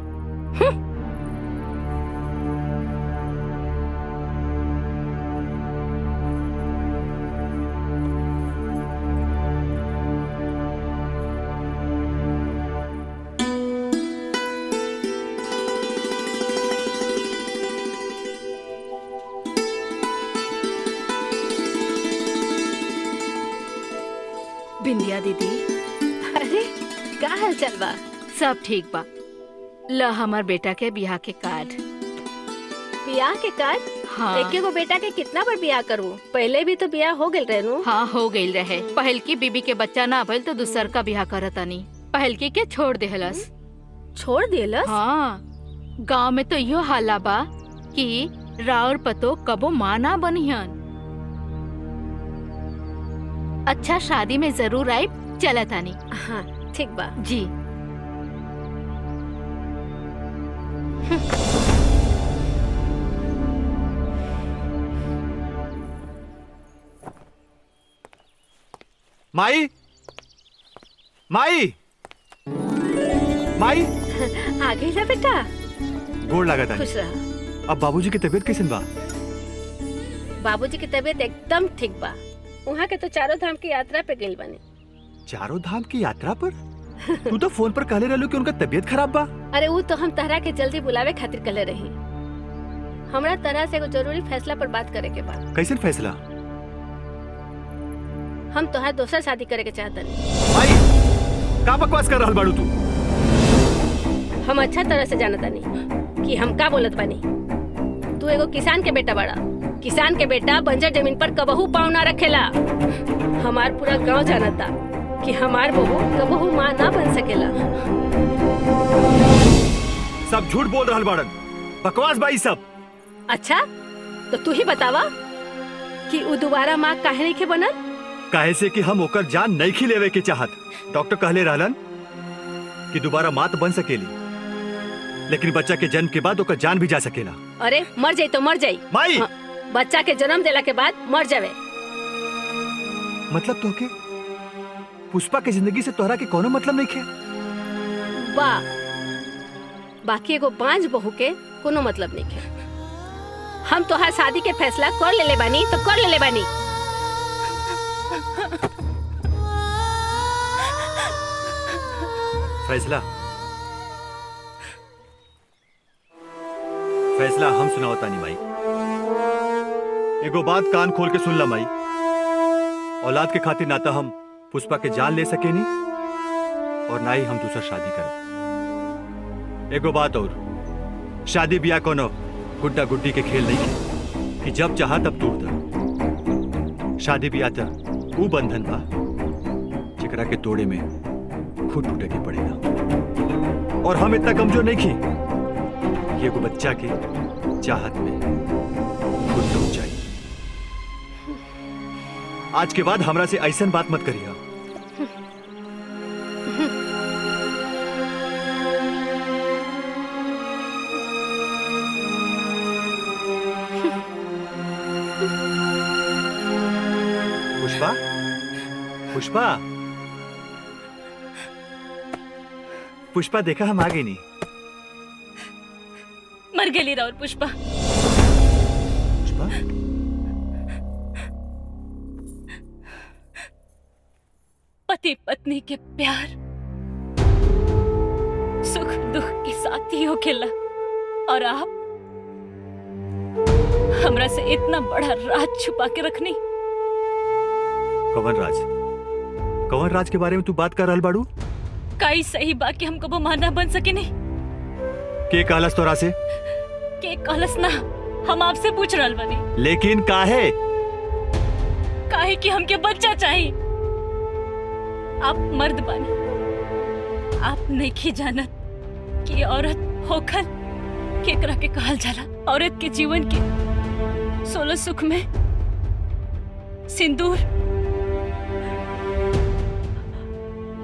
बिंदिया दीदी, अरे का हाल चाल बा? सब ठीक बा। ल हमार बेटा के बियाह के कार्ड। बियाह के कार्ड? हाँ। एके गो बेटा के कितना बार बियाह करूं? पहले भी तो बियाह हो गइल रहे। हाँ, हो गइल रहे। पहल की बीबी के बच्चा ना भइल तो दूसर का बियाह करतानी। पहल की के छोड़ देहलस। छोड़ देलस? हाँ, गांव में तो यो हाला बा कि राउर पतो कबो माँ ना बनिहन। अच्छा, शादी में जरूर आई, चलतानी। हाँ ठीक बा जी। माई, माई, माई, आ गई ना बेटा। गोड़ लागत खुश है। रहा। अब बाबूजी की तबीयत कैसन बा? बाबूजी की तबीयत एकदम ठीक बा। वहाँ के तो चारों धाम की यात्रा पे गइल बने। चारों धाम की यात्रा पर? तू तो फोन पर कहले रहलू कि उनका तबीयत खराब बा। अरे वो तो हम तहरा के जल्दी बुलावे खातिर कले रही। हमरा तरह से एगो जरूरी फैसला पर बात करे के बा। कैसन फैसला? हम तोहार दोसर शादी करे के चाहतनी। माई, का बकवास कर रहल बाड़ू तू? हम अच्छा तरह से जानतानी कि हम का बोलत बानी। तू एगो किसान के बेटा बड़ा। किसान के बेटा बंजर जमीन पर कबहू पाँव ना रखेला। हमार पूरा गांव जानता कि हमार बहू कबहू माँ ना बन सकेला। सब झूठ बोल रहल बाड़न, बकवास बाई सब। अच्छा, तो तू ही बतावा कि वो दोबारा माँ काहे नहीं के बनल? काहे से कि हम ओकर जान नहीं खिलेवे के चाहत। डॉक्टर कहले रहलन कि दोबारा माँ तो बन सकेली, लेकिन बच्चा के जन्म के बाद ओकर जान भी जा सकेला। अरे मर जाई तो मर जाई। माई, हाँ, बच्चा के जन्म देला के बाद मर जावे। मतलब तोहके पुष्पा के जिंदगी से तोहरा के कोनो मतलब नहीं खे? बाकी एगो बांझ बहू के कोनो मतलब नहीं है। हम तोहार शादी के फैसला कर लेले बानी तो कर लेले बानी। फैसला फैसला हम सुनावतानी माई। एगो बात कान खोल के सुन ला माई। औलाद के खातिर ना तो हम पुष्पा के जान ले सकेनी और ना ही हम दूसरा शादी करब। एगो बात और, शादी ब्याह कोनो गुड्डा गुड्डी के खेल नहीं है कि जब चाहा तब तोड़ दो। शादी ब्याह तो वो बंधन बा जेकरा के तोड़े में खुद टूटे के पड़ेगा। और हम इतना कमजोर नहीं की कि एगो बच्चा के चाहत में खुद टूट जाए। आज के बाद हमरा से ऐसन बात मत करिए। पुष्पा, पुष्पा, पुष्पा, देखा हम आ गए नहीं। मर गेली राउर पुष्पा। पुष्पा, पति पत्नी के प्यार सुख दुख के साथी हो खेला, और आप हमरा से इतना बड़ा राज छुपा के रखनी। कवन राज? कवन राज के बारे में तू बात कर रहल बाड़ू? काई सही बा कि हमको वो माना बन सके नहीं। के कहलस तोरा से? के कहलस ना, हम आपसे पूछ रहल बानी। लेकिन काहे? काहे कि हमके बच्चा चाहिए। आप मर्द बानी, आप नहीं जानत कि औरत होखल केकरा के कहल जाला। औरत के जीवन के 16 सुख में सिंदूर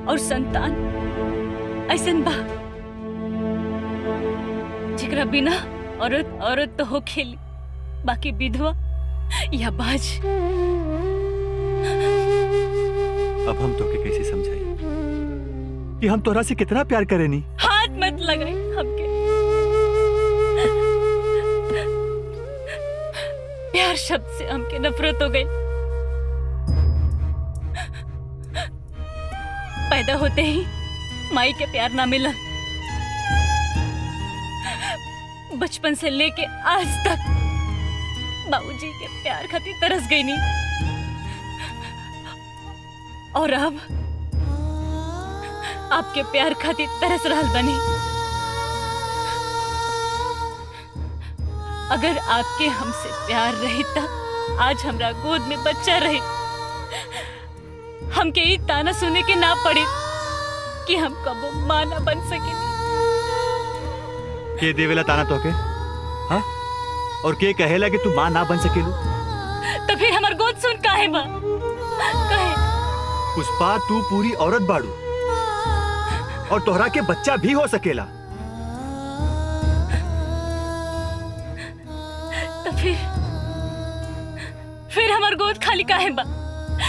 और संतान ऐसन बा जेकरा बिना औरत औरत तो हो खेली, बाकी विधवा या बाज। अब हम तो के कैसे समझाई कि हम तोरा से कितना प्यार करेनी। हाथ मत लगाई हमके। प्यार शब्द से हमके नफरत हो गई। पैदा होते ही माई के प्यार ना मिला, बचपन से लेके आज तक बाबूजी के प्यार खातिर तरस गई नहीं, और अब आपके प्यार खातिर तरस रहल बनी। अगर आपके हमसे प्यार रहे तब आज हमरा गोद में बच्चा रहे, हमके ई ताना सुने के ना पड़े कि हम कबो मां ना बन सके। के देवेला ताना तोके? हाँ? और के कहेला कि तू मां ना बन सकेलू? तो फिर हमार गोद सुन काहे बा? काहे? पुष्पा, तू पूरी औरत बाड़ू और तोहरा के बच्चा भी हो सकेला। तो फिर हमार गोद खाली काहे बा?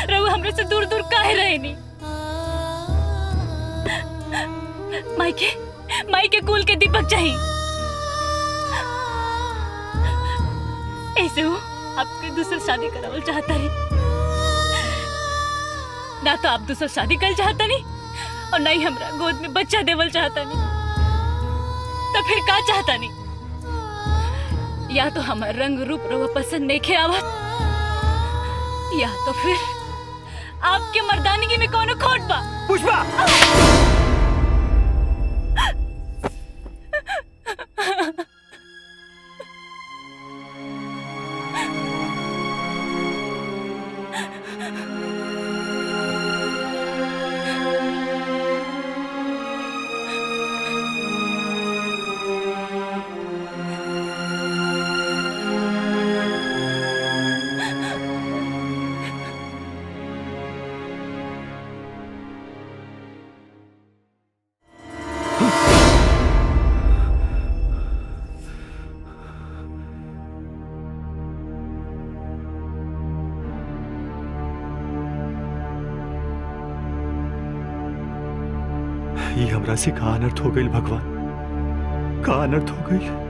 रहू हमरे से दूर दूर काहे रहे नी? माई के कुल के दीपक चाहिए। ऐसे हो आपके दूसरी शादी करावल चाहता है ना? तो आप दूसरी शादी कर चाहता नहीं और ना ही हमरा गोद में बच्चा देवल चाहता नहीं। तो फिर का चाहता नहीं? या तो हमार रंग रूप रवा पसंद नहीं खे आवत, या तो फिर आपके मर्दानगी में कौन खोट बा? पुष्पा! ये हमरा से का अनर्थ हो गई भगवान, का अनर्थ हो गई।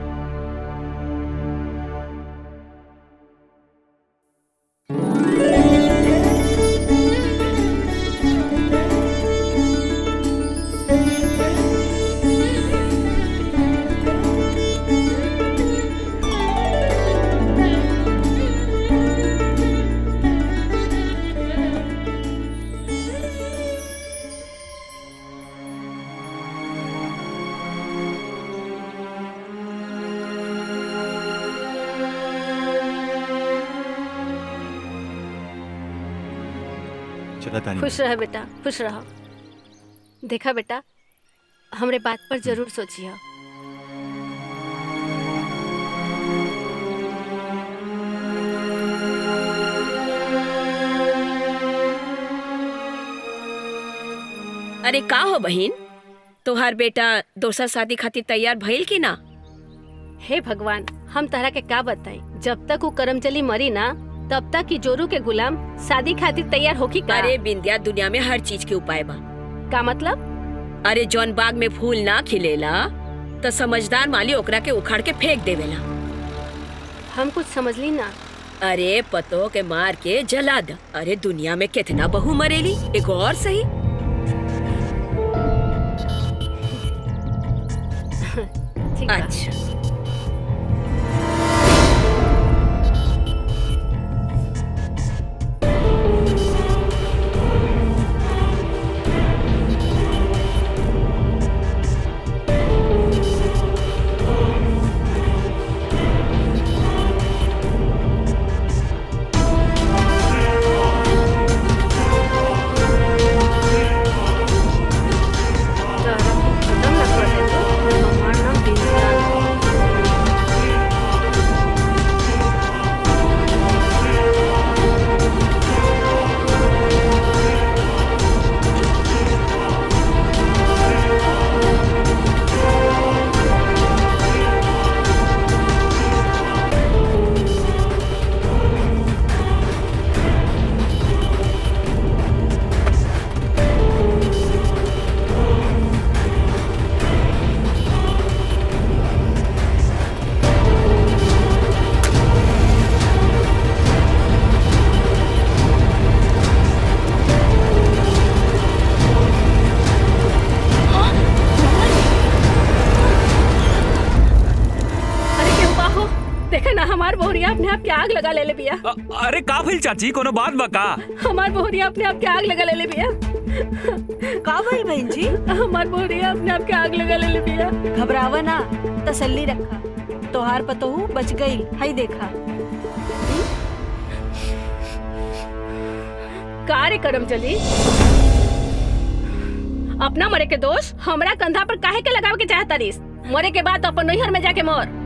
खुश रह बेटा, खुश रहो। देखा बेटा, हमरे बात पर जरूर सोचिए। अरे का हो बहिन, तोहार बेटा दोसर शादी खातिर तैयार भइल की ना? हे भगवान, हम तहरा के का बताई? जब तक वो करमचली मरी ना तब तक की जोरू के गुलाम शादी खातिर तैयार होकी का? अरे बिंदिया, दुनिया में हर चीज के उपाय बा। का मतलब? अरे जौन बाग में फूल ना खिलेला तो समझदार माली ओकरा के उखाड़ के फेंक देवेला। हम कुछ समझली ना। अरे पतो के मार के जला द। अरे दुनिया में कितना बहू मरेली, एक और सही। अच्छा देखा ना हमार बहुरिया अपने आप के आग लगा ले बिया। अरे का भइल चाची, कोनो बात बा का? हमार बहुरिया अपने आप के आग लगा ले बिया। का भाई बहन जी? हमार बहुरिया अपने आप के आग लगा ले बिया। घबरावा ना, तसल्ली रखा। तोहार पतोहू बच गई, हाई देखा। कार्य करम चली अपना मरे के दोष हमरा कंधा पर काहे के लगावे के चाहता रिस? मरे के बाद अपन नैहर में जाके मर।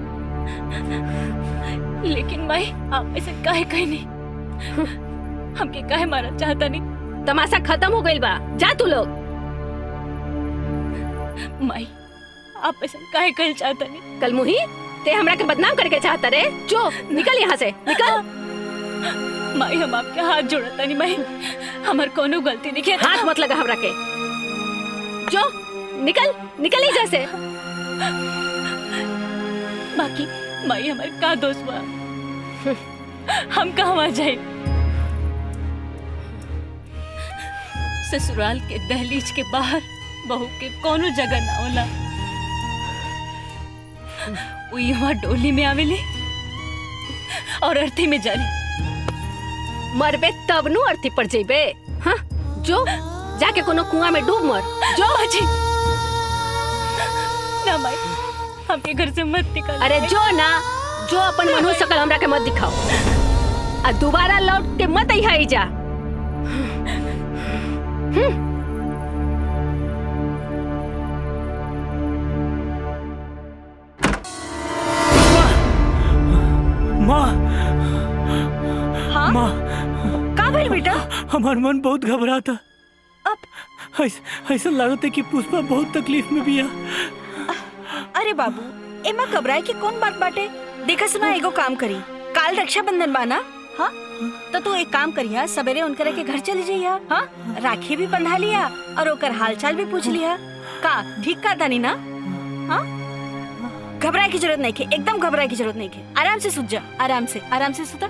लेकिन माई आप ऐसे काहे कहनी? हमके काहे मारा चाहता नहीं? तमाशा खत्म हो गइल बा, जा तू लोग। माई आप ऐसे काहे कहल चाहता नहीं? कल मुही ते हमरा के बदनाम करके चाहता रे? जो निकल यहाँ से, निकल। माई हम आपके हाथ जोड़ता नहीं माई, हमार कोनो गलती नहीं है। हाथ मत लगा हमरा के, जो निकल निकल ही जैसे। बाकी माई हमारे का दोस्त बा, हम कहवा जाए? ससुराल के दहलीज के बाहर बहू के कोनो जगह ना होला। वो यहाँ डोली में आवेली और अर्थी में जाली। मरबे तब नु अर्थी पर जेबे। हाँ जो जाके कोनो कुआं में डूब मर, जो। बाजी ना माई हमके घर से मत निकाल। अरे जो ना, जो अपन मनहू सकल हमरा के मत दिखाओ, आ दोबारा लौट के मत यहाँ आई जा। माँ हाँ? माँ का भइल बेटा? हमार मन बहुत घबराता। ऐसा लागत है कि पुष्पा बहुत तकलीफ में भी है। अरे बाबू, एमा घबराए की कौन बात बाटे? देखा सुना एगो काम करी, काल रक्षाबंधन बा ना? हाँ तो तू एक काम करिया, सवेरे उनकरे के घर चली जाइया। हाँ राखी भी बंधा लिया और ओकर हालचाल भी पूछ लिया। का ठीक का तानी ना? हाँ घबराए की जरूरत नहीं है, एकदम घबराए की जरूरत नहीं है। आराम से सुत जा, आराम से सुता।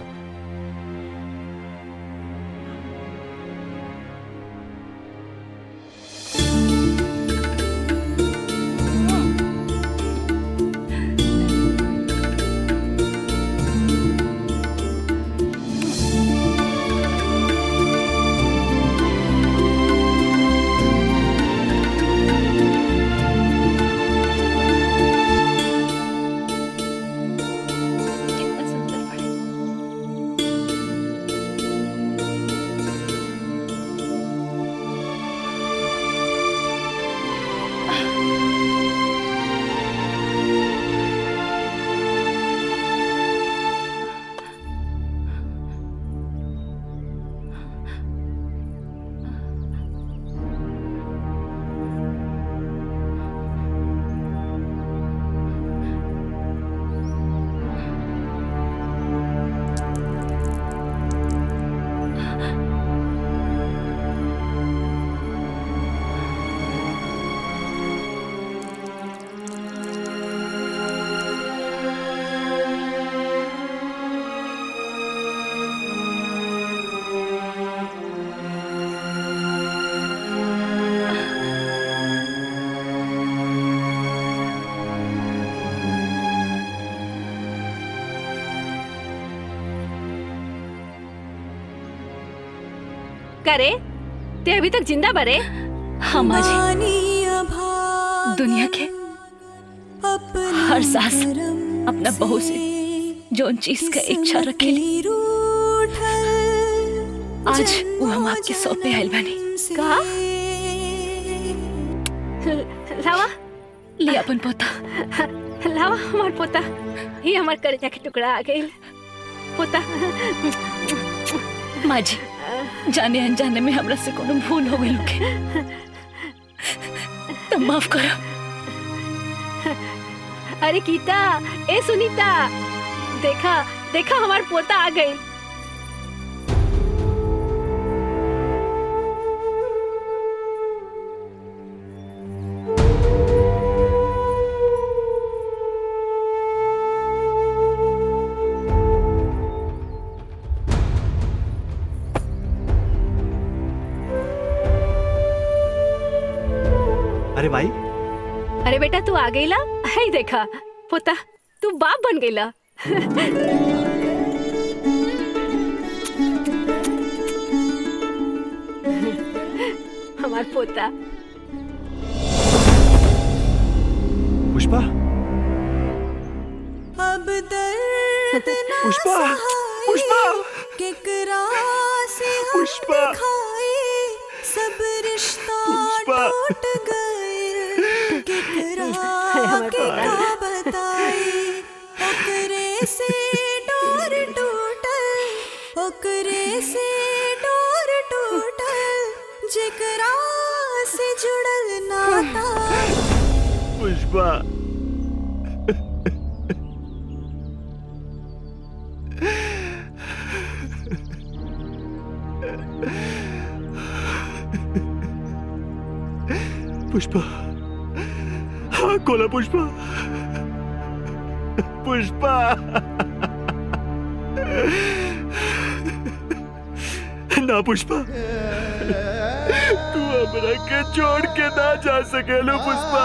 करे ते अभी तक जिंदा बरे? हाँ माँ जी, दुनिया के हर सास अपना बहू से जोन चीज का इच्छा रखेली, आज वो हम आपके सौंपे आइल बानी। का लावा ले अपन पोता, लावा हमार पोता। ही हमार कलेजा के टुकड़ा आ गइल पोता। माँ जी, जाने अनजाने में हमरा से कोनो भूल हो गई लोगे तो माफ करो। अरे गीता, ए सुनीता, देखा देखा हमार पोता आ गई। अरे भाई, अरे बेटा तू आ गईला? है देखा पोता, तू बाप बन गईला। हमार पोता। पुष्पा अब दर्द ना पुष्पा सहाए, पुष्पा केकरा से हम पुष्पा दिखाए, सब रिश्ता पुष्पा टूट गए, केकरा के का बताए, ओकरे से डोर टूटल, ओकरे से डोर टूटल, जेकरा से जुड़ल नाता। पुष्पा पुष्पा हाँ खोला पुष्पा पुष्पा ना पुष्पा तू हमरा के छोड़ के ना जा सकेलो पुष्पा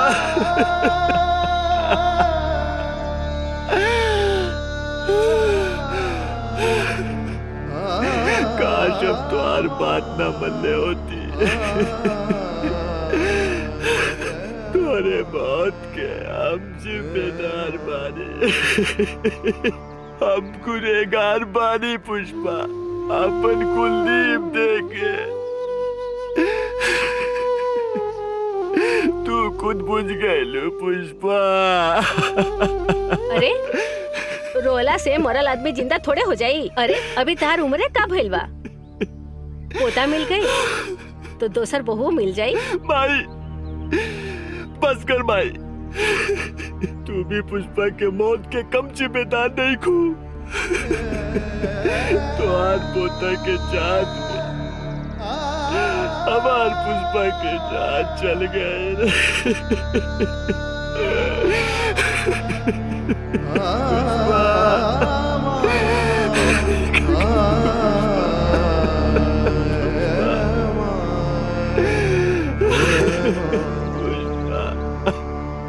काश अब तो हर बात ना मनने होती तुम्हारे मौत के हम जिम्मेदार बानी हम गुनहगार बानी पुष्पा अपन कुलदीप देके तू खुद बुझ गए पुष्पा। अरे रोला से मरल आदमी जिंदा थोड़े हो जाई। अरे अभी तार उम्र का भइल बा, पोता मिल गई तो दोसर बहू मिल जाई। भाई बस कर भाई, तू भी पुष्पा के मौत के कम जिम्मेदार नहीं खू। तो आज पोता के चाँद में हमार पुष्पा के चाँद चल गए।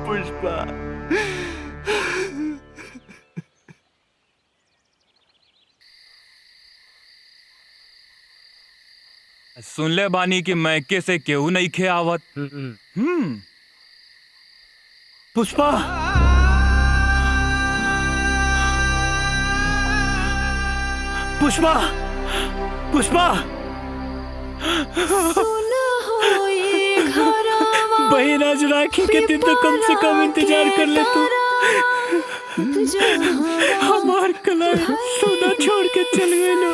पुष्पा सुन ले बानी कि मैके से केहू नहीं खे आवत। पुष्पा पुष्पा पुष्पा बहन आज राखी के दिन तो कम से कम इंतजार कर ले तू। हमार कलाई सोना छोड़ के चल गए लो।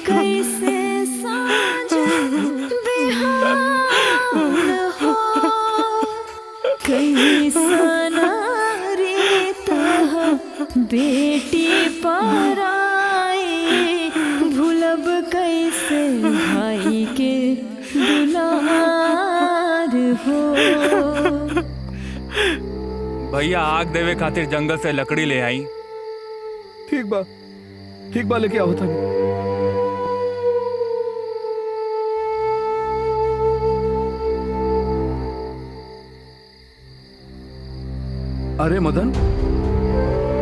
कैसे साँझ बिहान हो, कैसन रीता बेटी पराई, भूलब कैसे भाई के दुलार हो। भैया आग देवे खातिर जंगल से लकड़ी ले आई। ठीक बा लेके आओ था। अरे मदन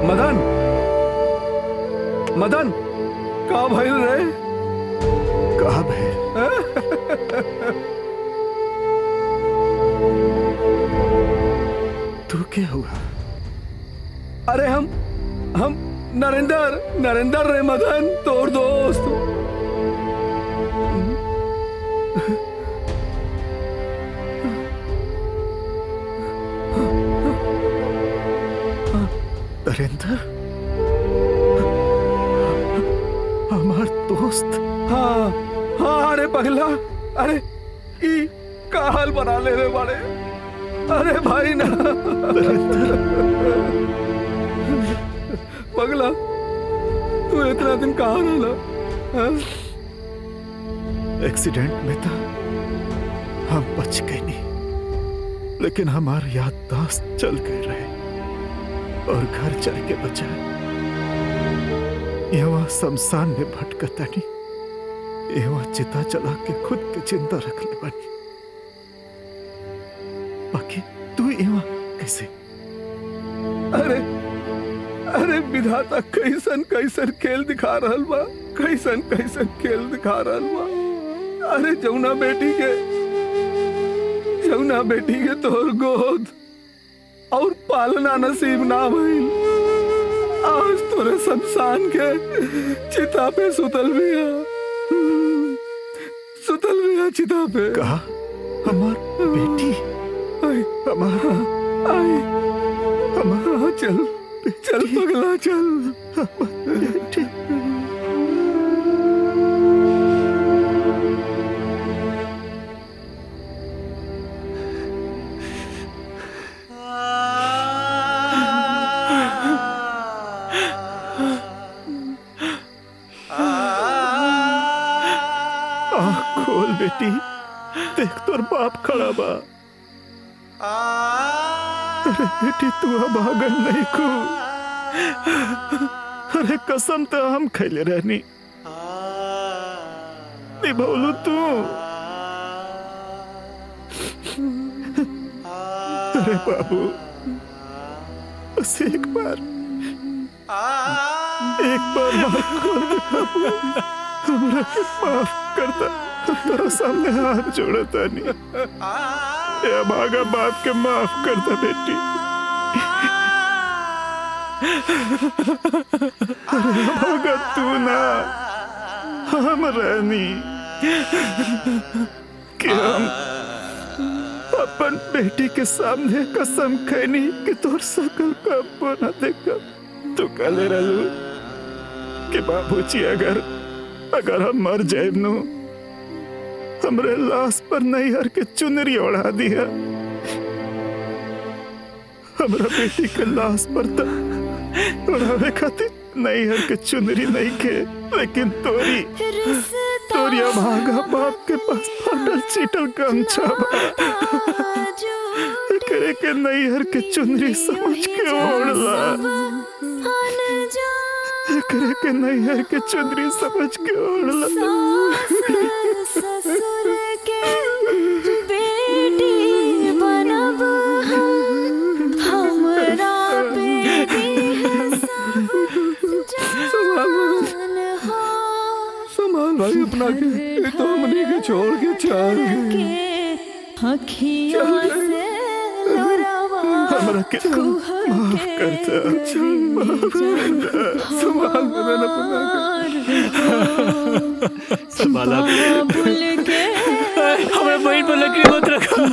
मदन मदन का भइल रे? कहा भइल? तू क्या हुआ? अरे हम नरेंद्र रे मदन, तोर दोस्त। नरेंद्र हमार दोस्त? हाँ अरे पगला, अरे ई का हाल बना ले रे बाड़े। अरे भाई ना पगला, तू इतना दिन कहाँ रहला? एक्सीडेंट में था, हम बच गए नहीं, लेकिन हमार याददाश्त चल गए रहे और घर चल के बचा। यहाँ शमशान में भटकता नहीं, एवा चिता चला के खुद के चिंता रख ले बनी। बाकी तू एवा कैसे? अरे अरे विधाता कैसन कैसन खेल दिखा रहल बा, कैसन कैसन खेल दिखा रहल बा। अरे जौना बेटी के तोर गोद और पालना नसीब ना भइल, आज तोरे शमशान के चिता पे सुतल बिया चिता पे। कहा हमार बेटी हमारा चल चल पगला चल। बेटी खोल बेटी, देख तोर बाप खड़ा बा। अरे बेटी तू अभागन नहीं को। अरे कसम तो हम खैले रहनी, निभौलू तू। अरे बाबू बस एक बार माफ कर दे बाबू, हमरा के माफ कर दे। तेरा सामने हाथ जोड़ता नहीं, ये भागा बाप के माफ कर दे बेटी। अरे भागा तू ना, हम रहनी कि हम अपन बेटी के सामने कसम खैनी कि तोर सकल कब्बो न देखब। तू कहले रहलू कि बाबूजी अगर हम मर जाएब नु, हमरे लाश पर नैहर के चुनरी ओढ़ा दिया। हमरा बेटी के लाश पर तो ओढ़ावे खातिर नैहर के चुनरी नहीं के, लेकिन तोरी भागा बाप के पास फाटल चीटल गमछा बा। करे के नैहर के चुनरी समझ के ओढ़ला, करे के नैहर के चुनरी समझ के ओढ़ला। ससुर के बेटी बनब हमरा बेटी संभाल भाई अपना के, तो हमनी के छोड़ के चल गए। हमरा के माफ करता, संभाल मैंने अपना संभाला हमें वहीं पर लकड़ी मत रखो।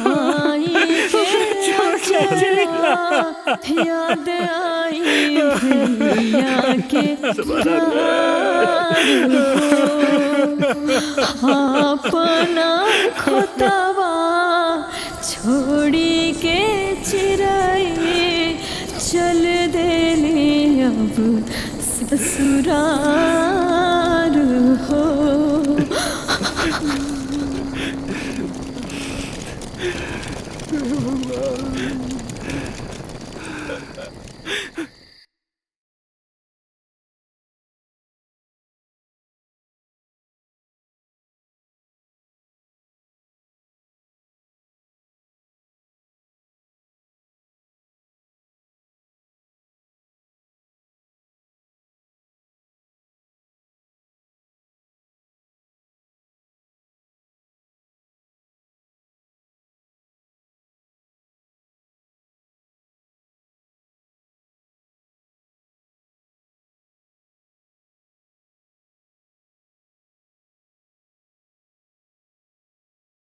याद आई भैया के अपना खोतवा छोड़ी के चिराई चल देली अब ससुराल हो।